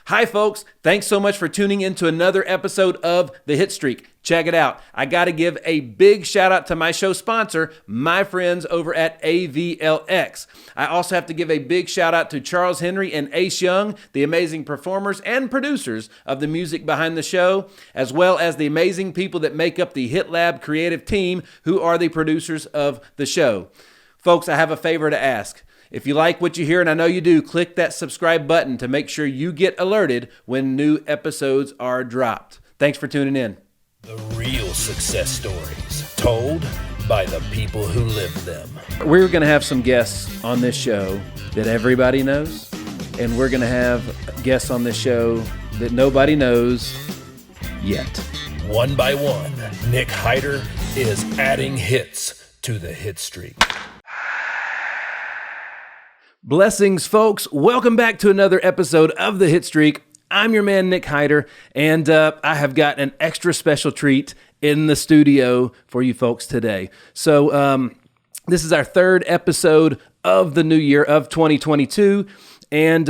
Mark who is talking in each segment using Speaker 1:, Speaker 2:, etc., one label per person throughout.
Speaker 1: Hi, folks. Thanks so much for tuning in to another episode of The Hitstreak. Check it out. I got to give a big shout out to my show sponsor, my friends over at AVLX. I also have to give a big shout out to Charles Henry and Ace Young, the amazing performers and producers of the music behind the show, as well as the amazing people that make up the Hit Lab creative team, who are the producers of the show. Folks, I have a favor to ask. If you like what you hear, and I know you do, click that subscribe button to make sure you get alerted when new episodes are dropped. Thanks for tuning in.
Speaker 2: The real success stories told by the people who live them.
Speaker 1: We're going to have some guests on this show that everybody knows, and we're going to have guests on this show that nobody knows yet.
Speaker 2: One by one, Nick Hyder is adding hits to the hit streak.
Speaker 1: Blessings, folks. Welcome back to another episode of The Hitstreak. I'm your man, Nick Hyder, and I have got an extra special treat in the studio for you folks today. So this is our third episode of the new year of 2022, and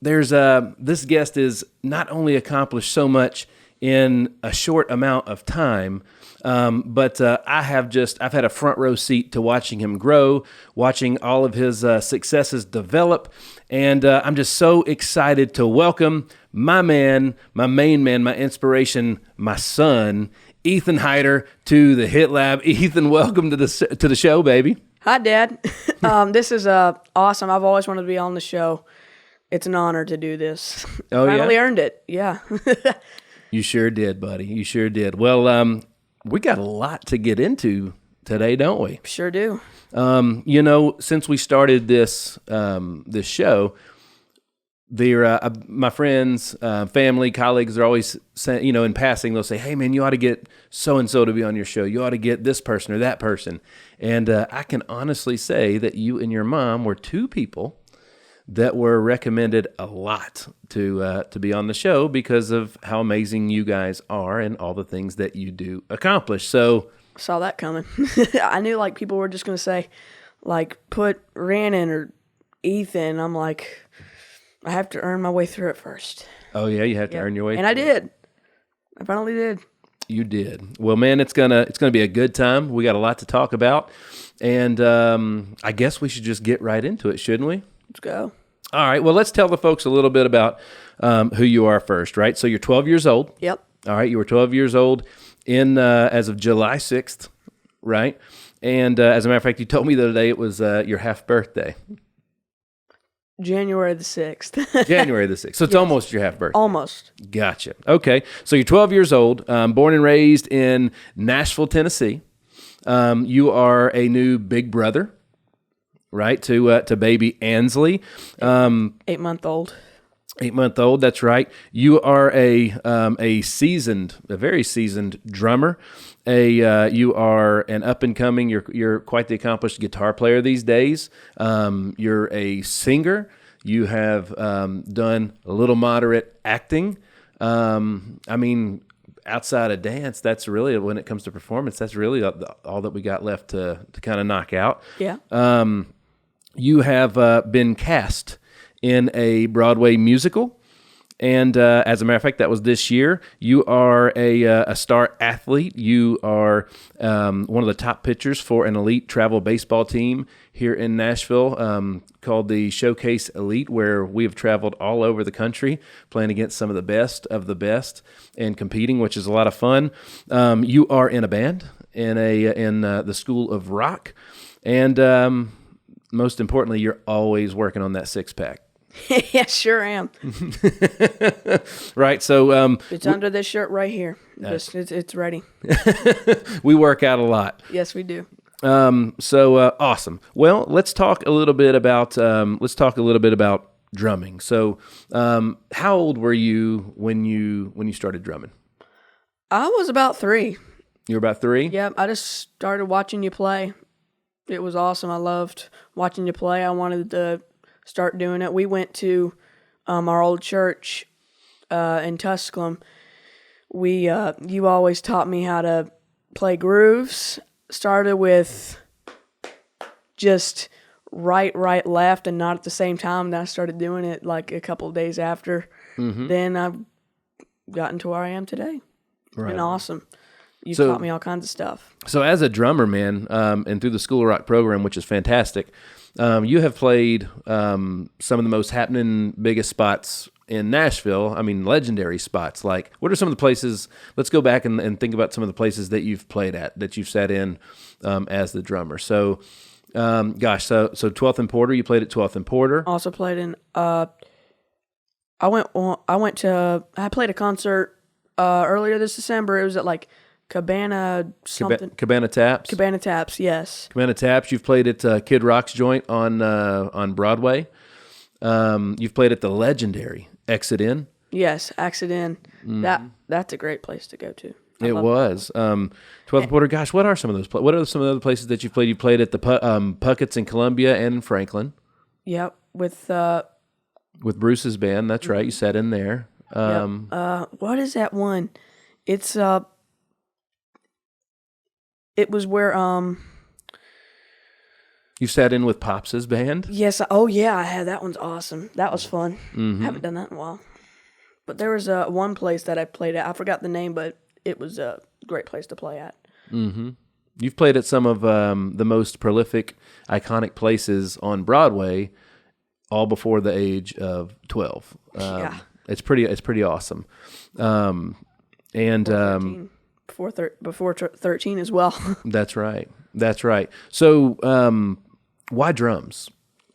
Speaker 1: this guest is not only accomplished so much in a short amount of time, but I've had a front row seat to watching him grow, watching all of his successes develop, and I'm just so excited to welcome my man, my main man, my inspiration, my son, Ethan Hyder, to the Hit Lab. Ethan, welcome to the show, baby.
Speaker 3: Hi, Dad. This is awesome. I've always wanted to be on the show. It's an honor to do this.
Speaker 1: Oh,
Speaker 3: Finally earned it. Yeah.
Speaker 1: You sure did, buddy. You sure did. Well, we got a lot to get into today, don't we?
Speaker 3: Sure do.
Speaker 1: Since we started this show, my friends, family, colleagues are always saying, in passing, they'll say, "Hey, man, you ought to get so-and-so to be on your show. You ought to get this person or that person." And I can honestly say that you and your mom were two people that were recommended a lot to be on the show because of how amazing you guys are and all the things that you do accomplish. So
Speaker 3: saw that coming. I knew people were just going to say put Rhiannon or Ethan. I'm like, I have to earn my way through it first.
Speaker 1: Oh yeah, you have to earn your way
Speaker 3: and
Speaker 1: through
Speaker 3: I did. I finally did.
Speaker 1: You did. Well, man, it's gonna be a good time. We got a lot to talk about, and I guess we should just get right into it, shouldn't we?
Speaker 3: Let's go.
Speaker 1: All right. Well, let's tell the folks a little bit about who you are first, right? So you're 12 years old.
Speaker 3: Yep.
Speaker 1: All right. You were 12 years old as of July 6th, right? And as a matter of fact, you told me the other day it was your half birthday.
Speaker 3: January the 6th.
Speaker 1: January the 6th. So it's almost your half birthday.
Speaker 3: Almost.
Speaker 1: Gotcha. Okay. So you're 12 years old, born and raised in Nashville, Tennessee. You are a new big brother, right, to baby Ansleigh.
Speaker 3: 8-month-old.
Speaker 1: 8-month-old, that's right. You are a very seasoned drummer. You are an up and coming. You're quite the accomplished guitar player these days. You're a singer. You have done a little moderate acting. Outside of dance, that's really, when it comes to performance, that's really all that we got left to kind of knock out.
Speaker 3: Yeah.
Speaker 1: You have been cast in a Broadway musical, and as a matter of fact, that was this year. You are a star athlete. You are one of the top pitchers for an elite travel baseball team here in Nashville called the Showcase Elite, where we have traveled all over the country playing against some of the best and competing, which is a lot of fun. You are in a band in the School of Rock, and most importantly, you're always working on that six-pack.
Speaker 3: Yeah, sure am.
Speaker 1: Right, so
Speaker 3: it's under this shirt right here. It's ready.
Speaker 1: We work out a lot.
Speaker 3: Yes, we do.
Speaker 1: Awesome. Well, let's talk a little bit about drumming. So, how old were you when you started drumming?
Speaker 3: I was about 3.
Speaker 1: You were about 3?
Speaker 3: Yep. I just started watching you play. It was awesome. I loved watching you play. I wanted to start doing it. We went to our old church in Tusculum. You always taught me how to play grooves. Started with just right, left, and not at the same time. Then I started doing it like a couple of days after. then I've gotten to where I am today. It's been awesome. You've taught me all kinds of stuff.
Speaker 1: So as a drummer, man, and through the School of Rock program, which is fantastic, you have played some of the most happening, biggest spots in Nashville. I mean, legendary spots. Like, what are some of the places? Let's go back and think about some of the places that you've played at, that you've sat in as the drummer. So, so 12th and Porter, you played at 12th and Porter.
Speaker 3: Also played in. I played a concert earlier this December. It was at like Cabana something.
Speaker 1: Cabana Taps.
Speaker 3: Cabana Taps, yes.
Speaker 1: Cabana Taps. You've played at Kid Rock's joint on Broadway. You've played at the legendary Exit In.
Speaker 3: Yes, Exit In. That's a great place to go to.
Speaker 1: It was. 12th and Porter. Gosh, what are some of those? What are some of the other places that you've played? You played at the Puckett's in Columbia and in Franklin.
Speaker 3: Yep, with
Speaker 1: Bruce's band. That's right. You sat in there.
Speaker 3: What is that one? It's it was where
Speaker 1: you sat in with Pops's band.
Speaker 3: Yes. Oh yeah, I had that one's awesome. That was fun. Haven't done that in a while. But there was one place that I played at. I forgot the name, but it was a great place to play at.
Speaker 1: You've played at some of the most prolific, iconic places on Broadway, all before the age of 12.
Speaker 3: Yeah.
Speaker 1: It's pretty awesome.
Speaker 3: Before 13 as well.
Speaker 1: That's right. So, why drums?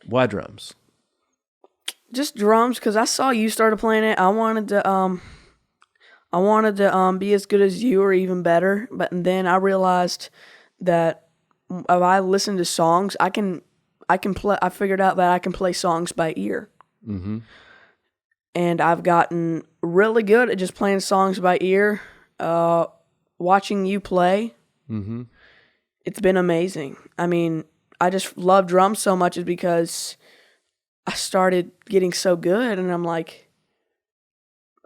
Speaker 1: Why drums?
Speaker 3: Just drums, because I saw you started playing it. I wanted to be as good as you or even better. But then I realized that if I listen to songs, I can play. I figured out that I can play songs by ear. And I've gotten really good at just playing songs by ear. Watching you play, it's been amazing. I mean, I just love drums so much is because I started getting so good, and I'm like,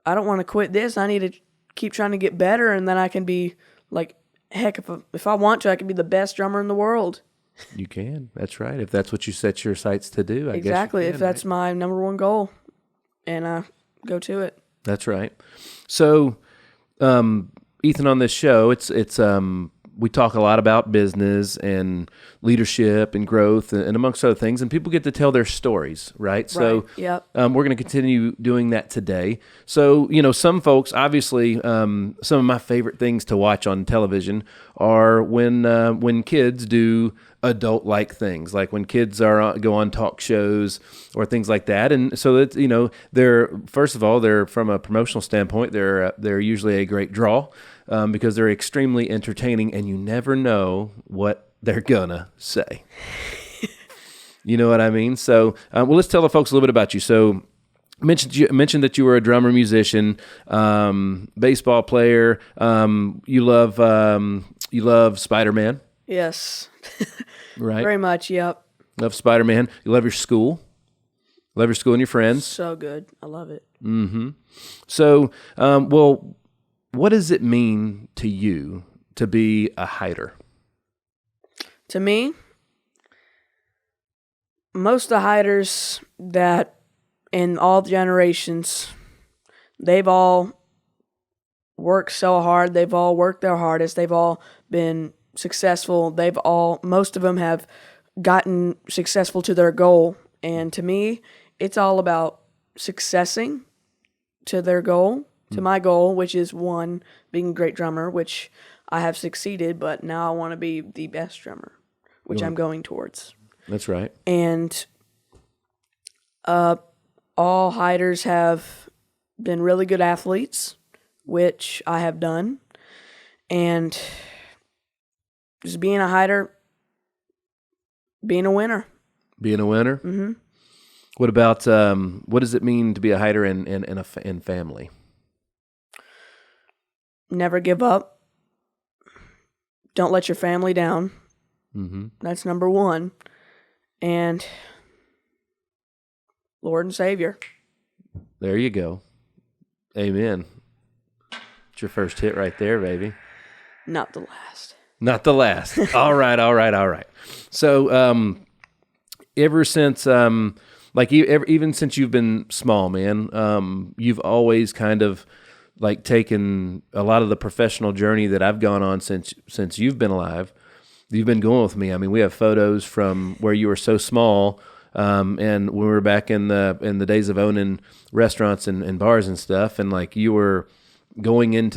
Speaker 3: I don't want to quit this. I need to keep trying to get better, and then I can be like, heck, if I want to, I can be the best drummer in the world.
Speaker 1: You can. That's right. If that's what you set your sights to do, I guess you can,
Speaker 3: if that's my number one goal, and I go to it.
Speaker 1: That's right. So, Ethan, on this show, it's we talk a lot about business and leadership and growth and amongst other things, and people get to tell their stories, right? So
Speaker 3: yep.
Speaker 1: We're going to continue doing that today. So, some folks, obviously, some of my favorite things to watch on television are when kids do adult-like things, like when kids go on talk shows or things like that. And so that, they're, first of all, they're, from a promotional standpoint, they're usually a great draw. Because they're extremely entertaining, and you never know what they're gonna say. You know what I mean? So, let's tell the folks a little bit about you. So, mentioned that you were a drummer, musician, baseball player. You love Spider-Man.
Speaker 3: Yes.
Speaker 1: Right.
Speaker 3: Very much. Yep.
Speaker 1: Love Spider-Man. You love your school. Love your school and your friends.
Speaker 3: So good. I love it.
Speaker 1: So, what does it mean to you to be a hider?
Speaker 3: To me, most of the hiders that in all generations, they've all worked so hard. They've all worked their hardest. They've all been successful. Most of them have gotten successful to their goal. And to me, it's all about successing to their goal. To my goal, which is one, being a great drummer, which I have succeeded, but now I want to be the best drummer, which I'm going towards.
Speaker 1: That's right.
Speaker 3: And all hiders have been really good athletes, which I have done. And just being a hider, being a winner.
Speaker 1: Being a winner?
Speaker 3: Mm-hmm.
Speaker 1: What about, what does it mean to be a hider in family?
Speaker 3: Never give up. Don't let your family down. That's number one. And Lord and Savior.
Speaker 1: There you go. Amen. It's your first hit right there, baby.
Speaker 3: Not the last.
Speaker 1: Not the last. All right. So, ever since, like even since you've been small, man, you've always kind of like taken a lot of the professional journey that I've gone on since you've been alive. You've been going with me. I mean, we have photos from where you were so small, and when we were back in the days of owning restaurants and bars and stuff, and like you were going in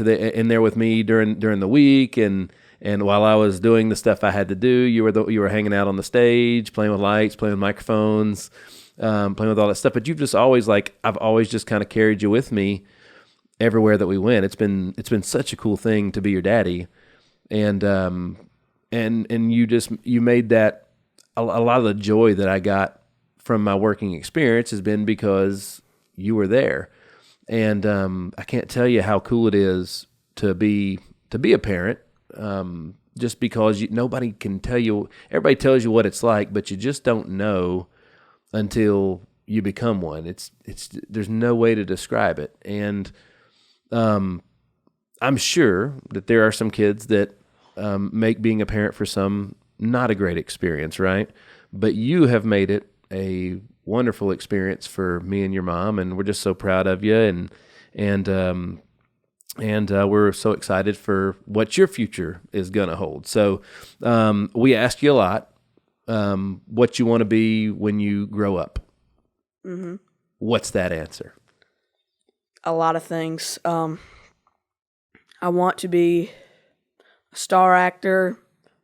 Speaker 1: there with me during the week, and while I was doing the stuff I had to do, you were hanging out on the stage, playing with lights, playing with microphones, playing with all that stuff. But you've just always I've always just kind of carried you with me everywhere that we went. It's been such a cool thing to be your daddy, and you made that a lot of the joy that I got from my working experience has been because you were there, and I can't tell you how cool it is to be a parent. Just because nobody can tell you, everybody tells you what it's like, but you just don't know until you become one. There's no way to describe it, and I'm sure that there are some kids that make being a parent for some not a great experience, right? But you have made it a wonderful experience for me and your mom, and we're just so proud of you, and we're so excited for what your future is going to hold. So we ask you a lot what you want to be when you grow up. Mm-hmm. What's that answer?
Speaker 3: A lot of things. I want to be a star actor,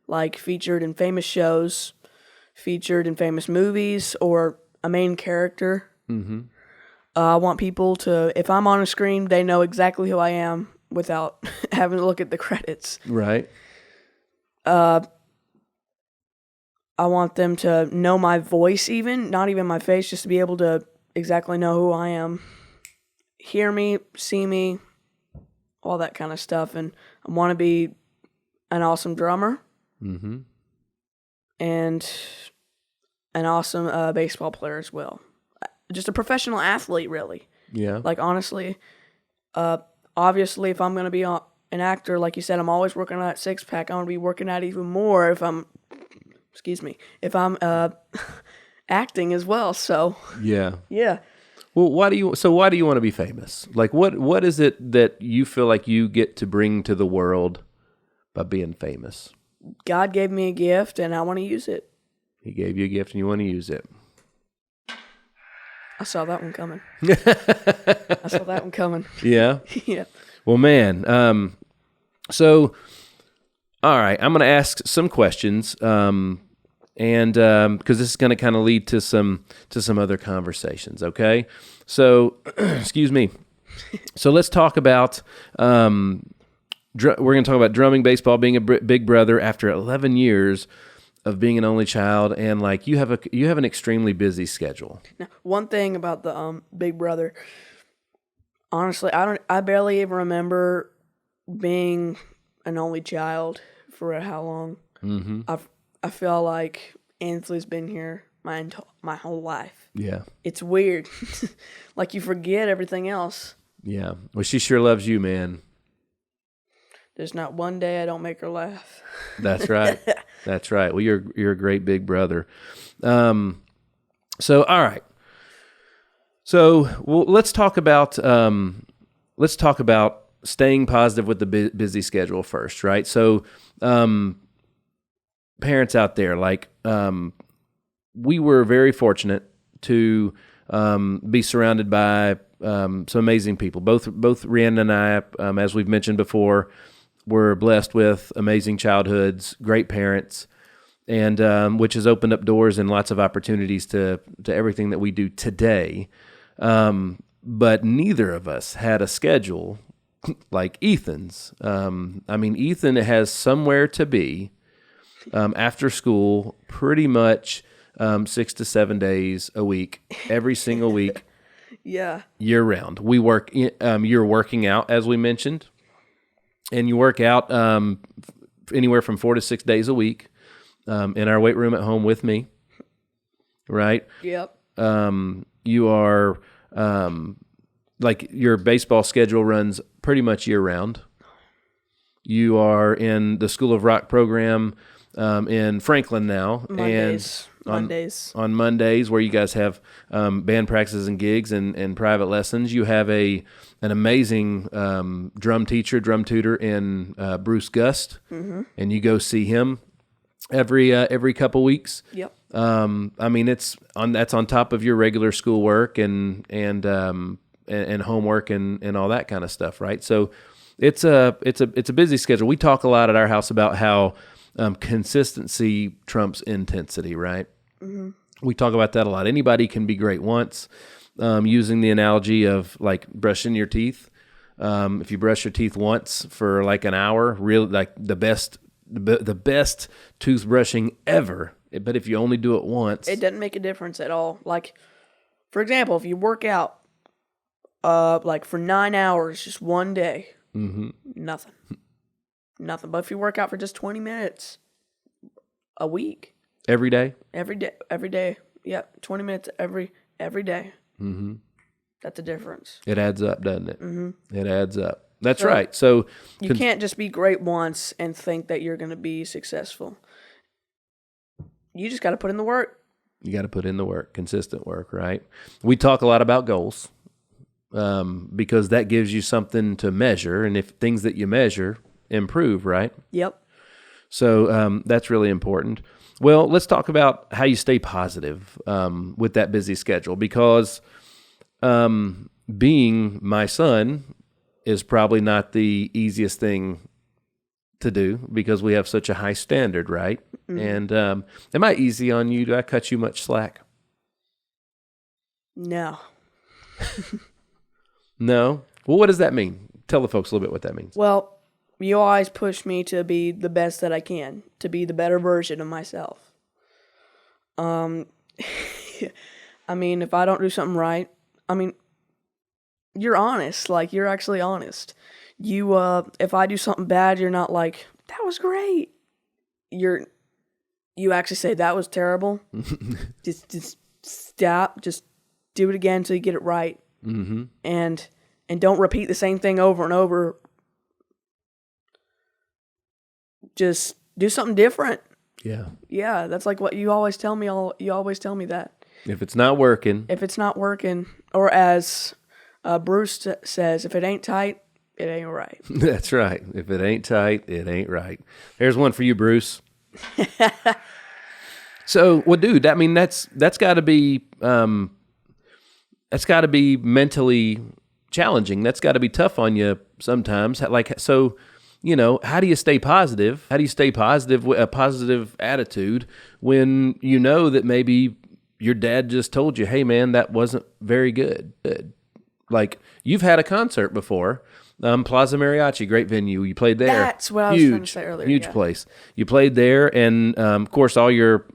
Speaker 3: like featured in famous shows, featured in famous movies, or a main character. Mm-hmm. I want people to, if I'm on a screen, they know exactly who I am without having to look at the credits.
Speaker 1: Right.
Speaker 3: I want them to know my voice even, not even my face, just to be able to exactly know who I am. Hear me, see me, all that kind of stuff. And I want to be an awesome drummer. Mm-hmm. And an awesome baseball player as well. Just a professional athlete, really.
Speaker 1: Yeah.
Speaker 3: Like, honestly, obviously, if I'm going to be an actor, like you said, I'm always working on that six-pack. I'm going to be working at even more if I'm acting as well. So,
Speaker 1: yeah.
Speaker 3: Well,
Speaker 1: why do you want to be famous? Like, what is it that you feel like you get to bring to the world by being famous?
Speaker 3: God gave me a gift, and I want to use it.
Speaker 1: He gave you a gift, and you want to use it.
Speaker 3: I saw that one coming.
Speaker 1: Yeah?
Speaker 3: Yeah.
Speaker 1: Well, man, so, all right, I'm going to ask some questions, and because this is going to kind of lead to some other conversations, okay? So, excuse me. So let's talk about, we're going to talk about drumming, baseball, being a big brother after 11 years of being an only child, and like you have an extremely busy schedule.
Speaker 3: Now, one thing about the big brother, honestly, I barely even remember being an only child for how long. Mm-hmm. I feel like Ansleigh's been here my whole life.
Speaker 1: Yeah,
Speaker 3: it's weird. Like you forget everything else.
Speaker 1: Yeah, well, she sure loves you, man.
Speaker 3: There's not one day I don't make her laugh.
Speaker 1: That's right. That's right. Well, you're a great big brother. So all right. So let's talk about staying positive with the busy schedule first, right? So parents out there, like we were very fortunate to be surrounded by some amazing people. Both Rhiannon and I, as we've mentioned before, were blessed with amazing childhoods, great parents, and which has opened up doors and lots of opportunities to everything that we do today. But neither of us had a schedule like Ethan's. I mean, Ethan has somewhere to be after school pretty much 6 to 7 days a week, every single week.
Speaker 3: Yeah.
Speaker 1: Year round. We work. You're working out, as we mentioned, and you work out anywhere from 4 to 6 days a week in our weight room at home with me. Right.
Speaker 3: Yep.
Speaker 1: You are like your baseball schedule runs pretty much year round. You are in the School of Rock program in Franklin now.
Speaker 3: Mondays.
Speaker 1: On Mondays, where you guys have band practices and gigs and private lessons. You have an amazing drum tutor in Bruce Gust, and you go see him every couple weeks.
Speaker 3: Yep.
Speaker 1: I mean, that's on top of your regular schoolwork and homework and all that kind of stuff, right? So it's a busy schedule. We talk a lot at our house about how consistency trumps intensity, right? Mm-hmm. We talk about that a lot. Anybody can be great once, using the analogy of like brushing your teeth. If you brush your teeth once for like an hour, really like the best toothbrushing ever. But if you only do it once,
Speaker 3: it doesn't make a difference at all. Like, for example, if you work out like for 9 hours, just one day, nothing. But if you work out for just 20 minutes a week,
Speaker 1: every day,
Speaker 3: yep, 20 minutes every day. That's a difference.
Speaker 1: It adds up, doesn't it? It adds up. That's right. So
Speaker 3: you can't just be great once and think that you're going to be successful. You just got to put in the work.
Speaker 1: You got to put in the work, consistent work, right? We talk a lot about goals because that gives you something to measure, and if things that you measure improve, right?
Speaker 3: Yep.
Speaker 1: So that's really important. Well, let's talk about how you stay positive with that busy schedule, because being my son is probably not the easiest thing to do because we have such a high standard, right? And am I easy on you? Do I cut you much slack?
Speaker 3: No.
Speaker 1: No? Well, what does that mean? Tell the folks a little bit what that means.
Speaker 3: Well, you always push me to be the best that I can, to be the better version of myself. I mean, if I don't do something right, I mean, you're honest. Like, you're actually honest. You, if I do something bad, you're not like, that was great. You actually say, that was terrible. just stop. Just do it again until you get it right. And don't repeat the same thing over and over. Just do something different. Yeah, that's like what you always tell me. You always tell me that.
Speaker 1: If it's not working.
Speaker 3: Or as Bruce says, if it ain't tight, it ain't right.
Speaker 1: That's right. If it ain't tight, it ain't right. There's one for you, Bruce. So, well, dude, I mean, that's got to be mentally challenging. That's got to be tough on you sometimes. Like, so, you know, how do you stay positive? How do you stay positive with a positive attitude when you know that maybe your dad just told you, hey, man, that wasn't very good? Like, you've had a concert before. Plaza Mariachi, great venue. You played there.
Speaker 3: That's what I was trying to say earlier.
Speaker 1: Huge place. You played there, and of course, all your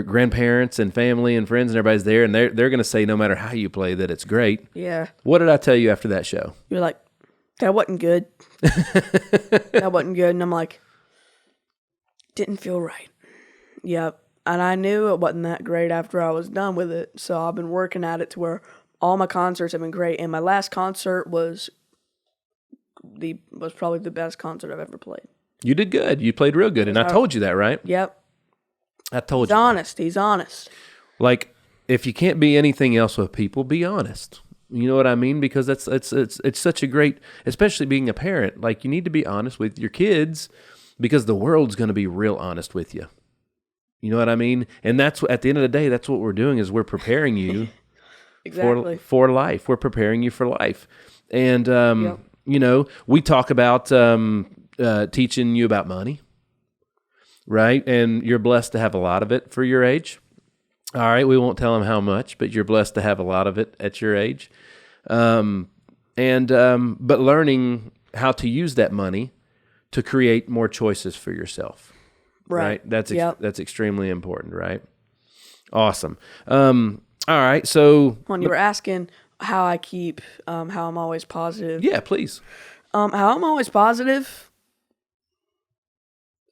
Speaker 1: grandparents and family and friends and everybody's there, and they're going to say no matter how you play that it's great.
Speaker 3: Yeah.
Speaker 1: What did I tell you after that show?
Speaker 3: You're like, that wasn't good. That wasn't good. And I'm like, didn't feel right. Yep. And I knew it wasn't that great after I was done with it. So I've been working at it to where all my concerts have been great. And my last concert was probably the best concert I've ever played.
Speaker 1: You did good. You played real good. And I told you that, right?
Speaker 3: Yep.
Speaker 1: I told you.
Speaker 3: He's honest.
Speaker 1: Like, if you can't be anything else with people, be honest. You know what I mean? Because it's such a great, especially being a parent, like, you need to be honest with your kids because the world's going to be real honest with you. You know what I mean? And that's, at the end of the day, that's what we're doing, is we're preparing you
Speaker 3: exactly.
Speaker 1: for life. We're preparing you for life. And,
Speaker 3: yep.
Speaker 1: You know, we talk about teaching you about money, right? And you're blessed to have a lot of it for your age. All right, we won't tell them how much, but you're blessed to have a lot of it at your age. But learning how to use that money to create more choices for yourself. Right? That's extremely important, right? Awesome. All right, so
Speaker 3: when you were asking how I keep, how I'm always positive.
Speaker 1: Yeah, please.
Speaker 3: How I'm always positive,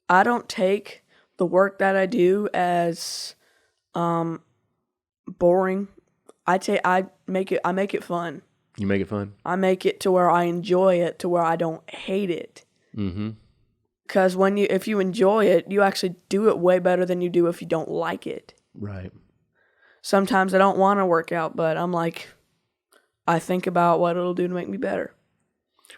Speaker 3: I don't take the work that I do as boring. I make it fun.
Speaker 1: You make it fun?
Speaker 3: I make it to where I enjoy it, to where I don't hate it. Mm-hmm. Because if you enjoy it, you actually do it way better than you do if you don't like it.
Speaker 1: Right.
Speaker 3: Sometimes I don't want to work out, but I'm like, I think about what it'll do to make me better.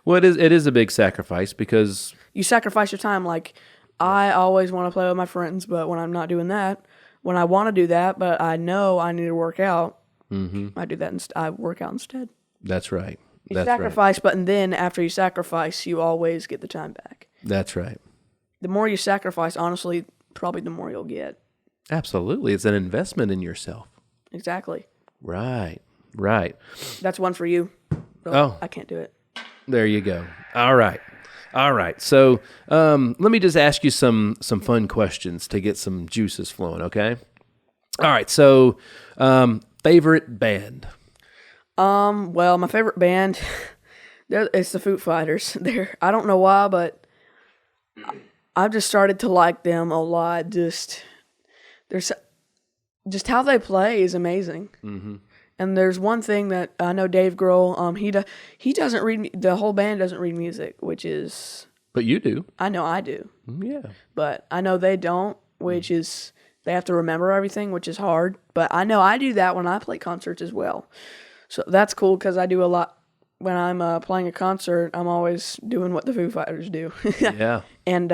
Speaker 1: Well, it is a big sacrifice because
Speaker 3: You sacrifice your time. Like, I always want to play with my friends, but when I'm not doing that, when I want to do that, but I know I need to work out, I do that. I work out instead.
Speaker 1: that's right.
Speaker 3: You
Speaker 1: That's
Speaker 3: sacrifice,
Speaker 1: right.
Speaker 3: but then after you sacrifice, you always get the time back.
Speaker 1: That's right.
Speaker 3: The more you sacrifice, honestly, probably the more you'll get.
Speaker 1: Absolutely. It's an investment in yourself.
Speaker 3: Exactly.
Speaker 1: Right. Right.
Speaker 3: That's one for you.
Speaker 1: Oh.
Speaker 3: I can't do it.
Speaker 1: There you go. All right. All right. So let me just ask you some fun questions to get some juices flowing, okay? All right. So favorite band?
Speaker 3: Well, my favorite band, it's the Foo Fighters. I don't know why, but I've just started to like them a lot. Just how they play is amazing. Mm-hmm. And there's one thing that I know Dave Grohl, he doesn't read, the whole band doesn't read music, which is...
Speaker 1: But you do.
Speaker 3: I know I do.
Speaker 1: Yeah.
Speaker 3: But I know they don't, which is, they have to remember everything, which is hard. But I know I do that when I play concerts as well. So that's cool because I do a lot. When I'm playing a concert, I'm always doing what the Foo Fighters do.
Speaker 1: Yeah.
Speaker 3: And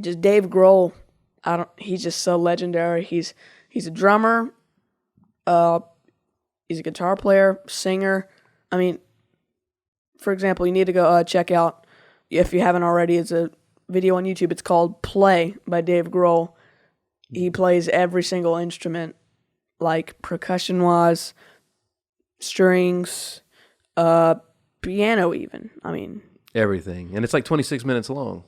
Speaker 3: just Dave Grohl, he's just so legendary. He's a drummer. He's a guitar player, singer. I mean, for example, you need to go check out, if you haven't already, it's a video on YouTube. It's called Play by Dave Grohl. He plays every single instrument, like percussion-wise, strings, piano even. I mean...
Speaker 1: Everything. And it's like 26 minutes long.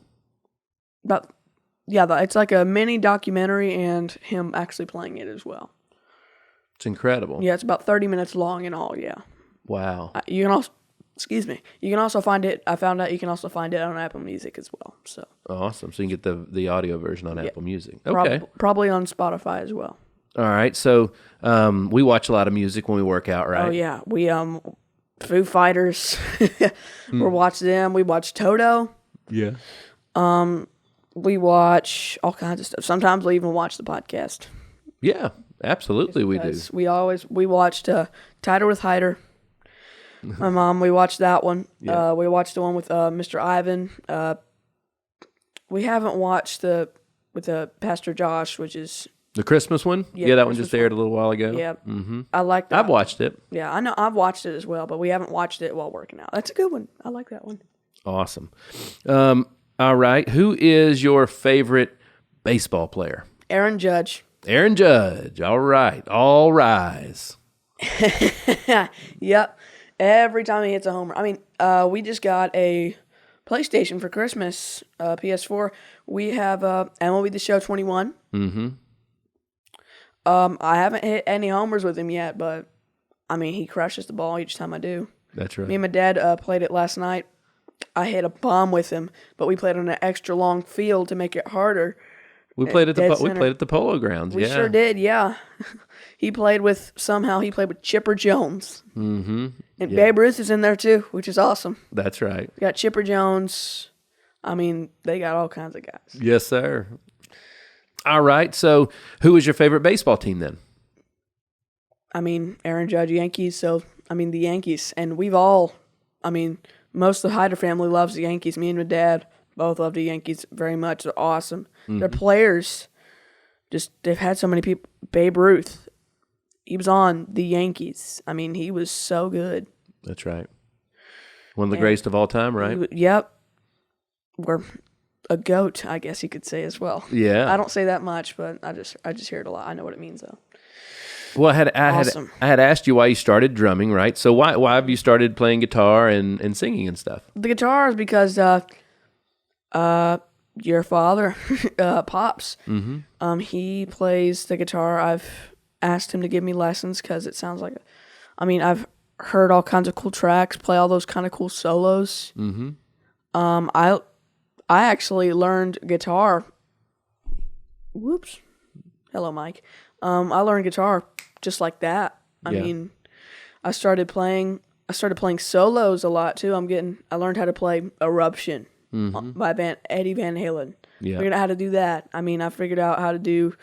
Speaker 3: It's like a mini documentary and him actually playing it as well.
Speaker 1: It's incredible.
Speaker 3: Yeah, it's about 30 minutes long in all, yeah.
Speaker 1: Wow.
Speaker 3: You can also find it, I found out you can also find it on Apple Music as well. So
Speaker 1: Awesome. So you can get the audio version on Apple Music. Okay.
Speaker 3: Probably on Spotify as well.
Speaker 1: All right. So we watch a lot of music when we work out, right?
Speaker 3: Oh yeah, we Foo Fighters. We watch them. We watch Toto.
Speaker 1: Yeah.
Speaker 3: We watch all kinds of stuff. Sometimes we even watch the podcast.
Speaker 1: Yeah, absolutely we do.
Speaker 3: We watched Tighter with Hider. My mom, we watched that one.
Speaker 1: Yeah.
Speaker 3: We watched the one with Mr. Ivan. We haven't watched with Pastor Josh, which is...
Speaker 1: The Christmas one?
Speaker 3: Yeah,
Speaker 1: that one
Speaker 3: Christmas
Speaker 1: just aired a little while ago.
Speaker 3: Yeah.
Speaker 1: Mm-hmm.
Speaker 3: I like that.
Speaker 1: I've watched it.
Speaker 3: Yeah, I know. I've watched it as well, but we haven't watched it while working out. That's a good one. I like that one.
Speaker 1: Awesome. All right. Who is your favorite baseball player?
Speaker 3: Aaron Judge.
Speaker 1: Aaron Judge. All right. All rise.
Speaker 3: Yep. Every time he hits a homer. I mean, we just got a PlayStation for Christmas, PS4. We have MLB The Show 21.
Speaker 1: Mm-hmm.
Speaker 3: I haven't hit any homers with him yet, but, I mean, he crushes the ball each time I do.
Speaker 1: That's right.
Speaker 3: Me and my dad played it last night. I hit a bomb with him, but we played on an extra long field to make it harder.
Speaker 1: We played at the Polo Grounds.
Speaker 3: We sure did, yeah. He played with Chipper Jones.
Speaker 1: Mm-hmm.
Speaker 3: And Babe Ruth is in there too, which is awesome.
Speaker 1: That's right.
Speaker 3: We got Chipper Jones. I mean, they got all kinds of guys.
Speaker 1: Yes, sir. All right. So, who is your favorite baseball team then?
Speaker 3: I mean, Aaron Judge, Yankees. So, I mean, the Yankees. And most of the Hyder family loves the Yankees. Me and my dad both love the Yankees very much. They're awesome. Mm-hmm. Their players, they've had so many people. Babe Ruth, he was on the Yankees. I mean, he was so good.
Speaker 1: That's right. One of the greatest of all time, right?
Speaker 3: Yep. We're a GOAT, I guess you could say as well.
Speaker 1: Yeah.
Speaker 3: I don't say that much, but I just hear it a lot. I know what it means though.
Speaker 1: Well, I had asked you why you started drumming, right? So why have you started playing guitar and singing and stuff?
Speaker 3: The guitar is because your father, Pops, he plays the guitar. I've asked him to give me lessons because it sounds like, I've heard all kinds of cool tracks, play all those kind of cool solos. Mm-hmm. I actually learned guitar. Whoops. Hello, Mike. I learned guitar just like that. I mean, I started playing solos a lot too. I learned how to play Eruption. by Eddie Van Halen.
Speaker 1: Yeah.
Speaker 3: Figured out how to do that. I mean, I figured out how to do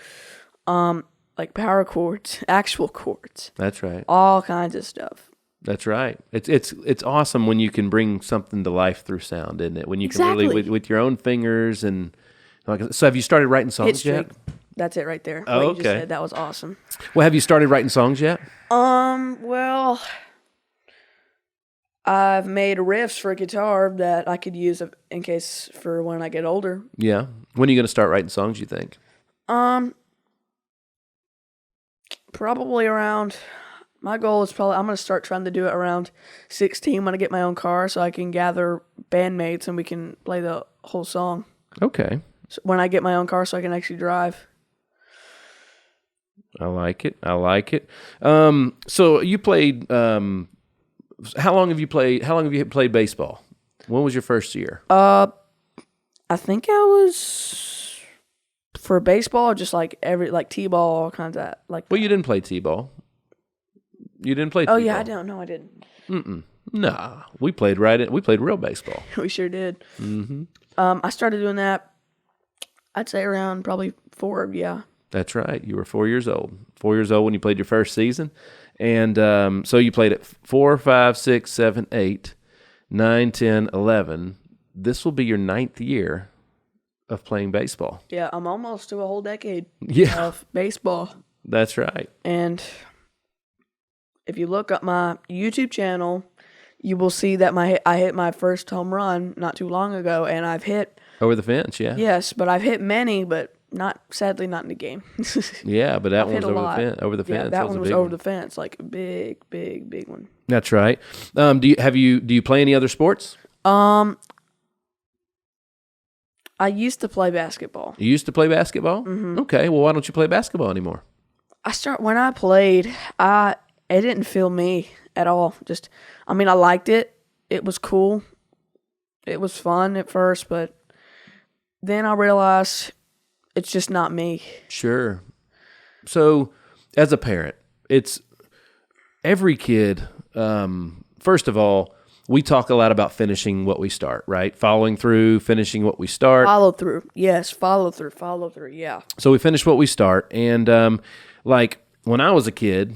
Speaker 3: like power chords, actual chords,
Speaker 1: That's right.
Speaker 3: all kinds of stuff.
Speaker 1: That's right. It's awesome when you can bring something to life through sound, isn't it? When you can really with your own fingers and so. Have you started writing songs yet?
Speaker 3: That's it right there.
Speaker 1: Oh,
Speaker 3: what you
Speaker 1: okay.
Speaker 3: just said, that was awesome.
Speaker 1: Well, have you started writing songs yet?
Speaker 3: Well, I've made riffs for guitar that I could use in case for when I get older.
Speaker 1: Yeah. When are you going to start writing songs, you think?
Speaker 3: Probably around. My goal is I'm going to start trying to do it around 16 when I get my own car, so I can gather bandmates and we can play the whole song.
Speaker 1: Okay.
Speaker 3: So when I get my own car, so I can actually drive.
Speaker 1: I like it. So you played. How long have you played baseball? When was your first year?
Speaker 3: I think I was for baseball, just like t-ball, all kinds of that. Like.
Speaker 1: Well, you didn't play t-ball. You didn't play t-ball.
Speaker 3: Oh yeah, I don't know. I didn't.
Speaker 1: Nah, we played real baseball.
Speaker 3: We sure did. Mm-hmm. I started doing that. I'd say around probably 4. Yeah.
Speaker 1: That's right. You were 4 years old. 4 years old when you played your first season. And so you played at 4, 5, 6, 7, 8, 9, 10, 11. This will be your 9th year of playing baseball.
Speaker 3: Yeah, I'm almost to a whole decade
Speaker 1: of
Speaker 3: baseball.
Speaker 1: That's right.
Speaker 3: And if you look up my YouTube channel, you will see that I hit my first home run not too long ago, and I've hit...
Speaker 1: Over the fence, yeah.
Speaker 3: Yes, but I've hit many, but sadly not in the game.
Speaker 1: Yeah, but that one was over the fence.
Speaker 3: Yeah, that one was over the fence, like a big one.
Speaker 1: That's right. Do you play any other sports?
Speaker 3: I used to play basketball.
Speaker 1: You used to play basketball?
Speaker 3: Mm-hmm.
Speaker 1: Okay, well, why don't you play basketball anymore?
Speaker 3: When I played, it didn't feel me at all. I liked it. It was cool. It was fun at first, but then I realized it's just not me.
Speaker 1: Sure. So, as a parent, it's every kid. First of all, we talk a lot about finishing what we start, right? Following through, finishing what we start.
Speaker 3: Follow through. Yes, follow through, yeah.
Speaker 1: So we finish what we start. And like when I was a kid,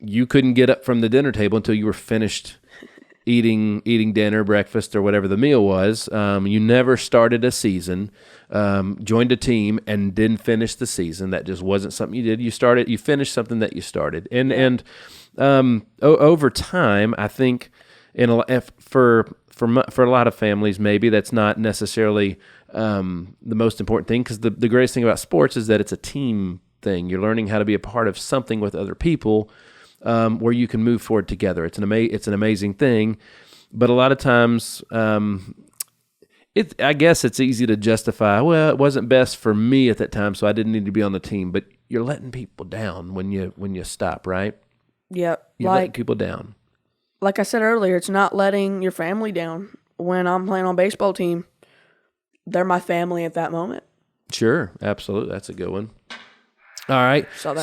Speaker 1: you couldn't get up from the dinner table until you were finished eating dinner, breakfast, or whatever the meal was. You never started a season, joined a team, and didn't finish the season. That just wasn't something you did. You finished something that you started. And over time, I think for a lot of families, maybe that's not necessarily the most important thing, because the greatest thing about sports is that it's a team thing. You're learning how to be a part of something with other people, where you can move forward together. It's an amazing thing, but a lot of times, I guess it's easy to justify, well, it wasn't best for me at that time, so I didn't need to be on the team. But you're letting people down when you stop, right?
Speaker 3: Yeah,
Speaker 1: you're letting people down.
Speaker 3: Like I said earlier, it's not letting your family down. When I'm playing on a baseball team, they're my family at that moment.
Speaker 1: Sure, absolutely, that's a good one. All right,
Speaker 3: so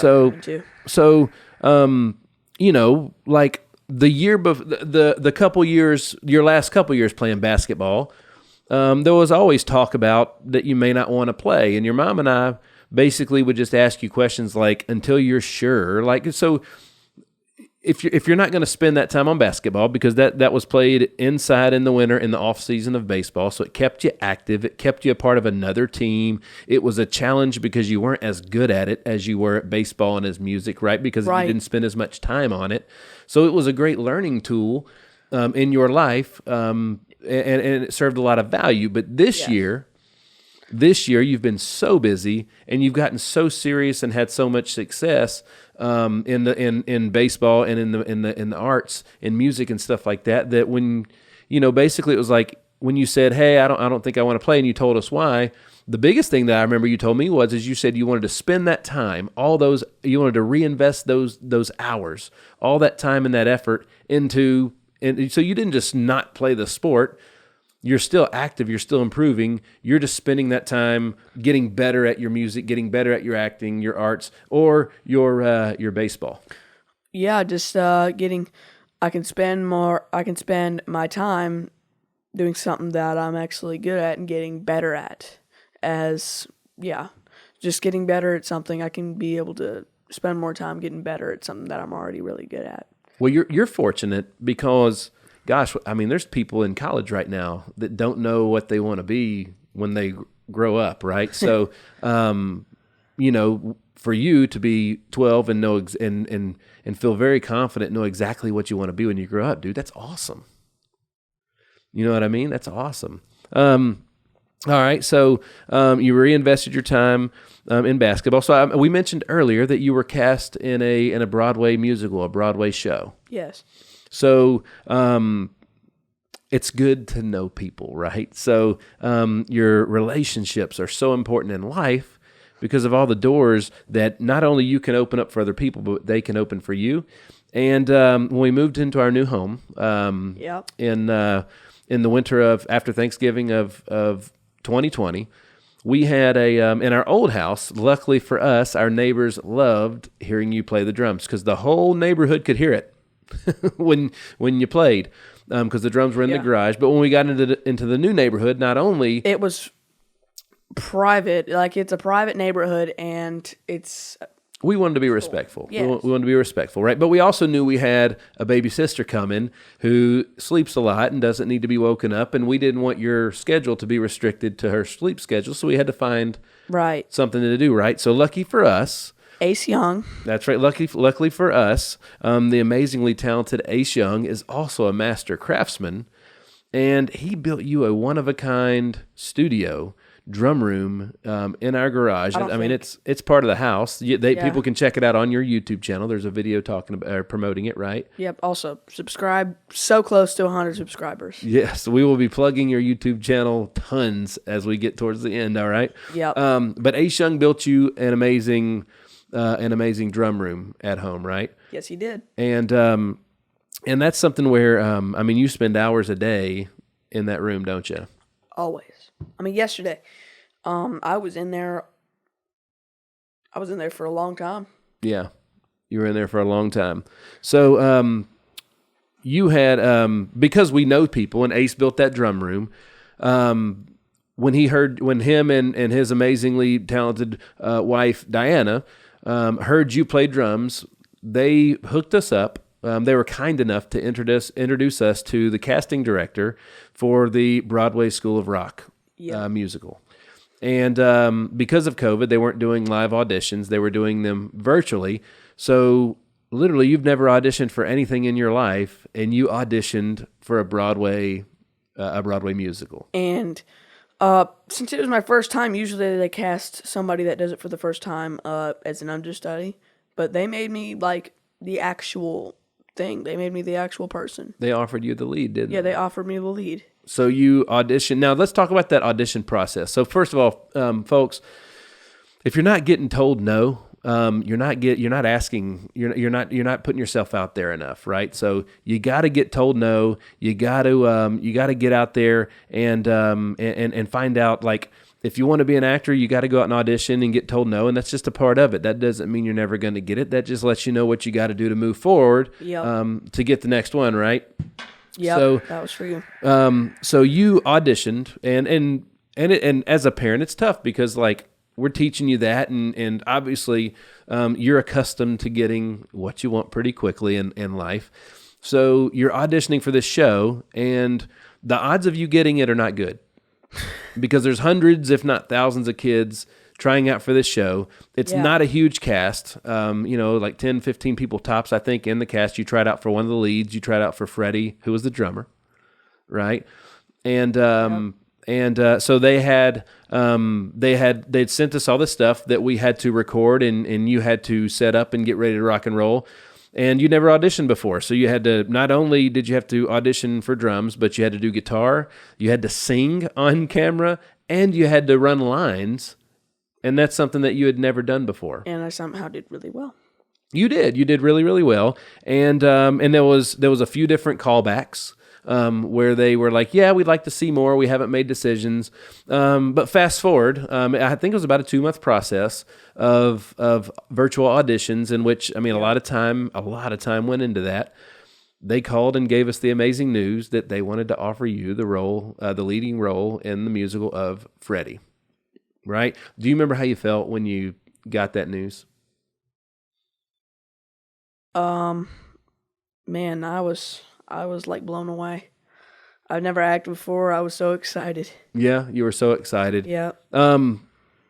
Speaker 1: like the year the couple years, your last couple years playing basketball, there was always talk about that you may not want to play, and your mom and I basically would just ask you questions like, until you're sure, like, so if you're not going to spend that time on basketball, because that was played inside in the winter in the off season of baseball, so it kept you active, it kept you a part of another team. It was a challenge because you weren't as good at it as you were at baseball and as music, right? Because you didn't spend as much time on it. So it was a great learning tool in your life, and it served a lot of value. But this year you've been so busy and you've gotten so serious and had so much success in baseball and in the arts, in music and stuff like that, that when, basically it was like when you said, hey, I don't think I want to play, and you told us why, the biggest thing that I remember you told me is you said you wanted to spend that time, you wanted to reinvest those hours, all that time and that effort into, and so you didn't just not play the sport. You're still active, you're still improving, you're just spending that time getting better at your music, getting better at your acting, your arts, or your baseball.
Speaker 3: Yeah, just I can spend my time doing something that I'm actually good at and getting better at. Just getting better at something, I can be able to spend more time getting better at something that I'm already really good at.
Speaker 1: Well, you're fortunate because, gosh, I mean, there's people in college right now that don't know what they want to be when they grow up, right? So, for you to be 12 and know and feel very confident, know exactly what you want to be when you grow up, dude, that's awesome. You know what I mean? That's awesome. All right, so you reinvested your time in basketball. So we mentioned earlier that you were cast in a Broadway musical, a Broadway show.
Speaker 3: Yes.
Speaker 1: So it's good to know people, right? So your relationships are so important in life because of all the doors that not only you can open up for other people, but they can open for you. And when we moved into our new home in the winter of after Thanksgiving of 2020, we had in our old house, luckily for us, our neighbors loved hearing you play the drums because the whole neighborhood could hear it when you played because the drums were in the garage. But when we got into the new neighborhood, not only...
Speaker 3: It was private, like it's a private neighborhood and it's...
Speaker 1: We wanted to be respectful.
Speaker 3: Yes.
Speaker 1: We wanted to be respectful, right? But we also knew we had a baby sister coming who sleeps a lot and doesn't need to be woken up, and we didn't want your schedule to be restricted to her sleep schedule, so we had to find something to do, right? So lucky for us...
Speaker 3: Ace Young.
Speaker 1: That's right. Luckily for us, the amazingly talented Ace Young is also a master craftsman, and he built you a one-of-a-kind studio drum room in our garage. I mean, it's part of the house. People can check it out on your YouTube channel. There's a video talking about promoting it, right?
Speaker 3: Yep. Also, subscribe. So close to 100 subscribers.
Speaker 1: Yes, we will be plugging your YouTube channel tons as we get towards the end. All right.
Speaker 3: Yep.
Speaker 1: But Ace Young built you an amazing drum room at home, right?
Speaker 3: Yes, he did.
Speaker 1: And that's something where you spend hours a day in that room, don't you?
Speaker 3: Always. I mean, yesterday, I was in there for a long time. Yeah,
Speaker 1: you were in there for a long time. So you had, because we know people, and Ace built that drum room, when him and his amazingly talented wife, Diana, heard you play drums, they hooked us up. They were kind enough to introduce us to the casting director for the Broadway School of Rock musical. And because of COVID, they weren't doing live auditions. They were doing them virtually. So literally, you've never auditioned for anything in your life, and you auditioned for a Broadway musical.
Speaker 3: And since it was my first time, usually they cast somebody that does it for the first time as an understudy. But they made me like the actual thing. They made me the actual person.
Speaker 1: They offered you the lead, didn't they?
Speaker 3: Yeah, they offered me the lead.
Speaker 1: So you auditioned. Now let's talk about that audition process. So first of all, folks, if you're not getting told no, you're not putting yourself out there enough, right? So you got to get told no. You got to get out there and find out, like, if you want to be an actor, you got to go out and audition and get told no, and that's just a part of it. That doesn't mean you're never going to get it. That just lets you know what you got to do to move forward to get the next one, right?
Speaker 3: Yeah, so, that was for you.
Speaker 1: So you auditioned, and as a parent, it's tough because, like, we're teaching you that, and obviously you're accustomed to getting what you want pretty quickly in life. So you're auditioning for this show, and the odds of you getting it are not good. Because there's hundreds, if not thousands, of kids trying out for this show. It's not a huge cast, like 10, 15 people tops, I think, in the cast. You tried out for one of the leads. You tried out for Freddie, who was the drummer, right? And so they'd sent us all this stuff that we had to record, and you had to set up and get ready to rock and roll. And you never auditioned before, so you had to, not only did you have to audition for drums, but you had to do guitar, you had to sing on camera, and you had to run lines, and that's something that you had never done before.
Speaker 3: And I somehow did really well.
Speaker 1: You did really, really well, and there was a few different callbacks where they were like, yeah, we'd like to see more, we haven't made decisions, but fast forward, I think it was about a 2-month process of virtual auditions in which, a lot of time went into that. they called and gave us the amazing news that they wanted to offer you the role, the leading role in the musical of Freddie. Right? Do you remember how you felt when you got that news?
Speaker 3: Man, I was like blown away. I've never acted before. I was so excited.
Speaker 1: Yeah, you were so excited.
Speaker 3: Yeah.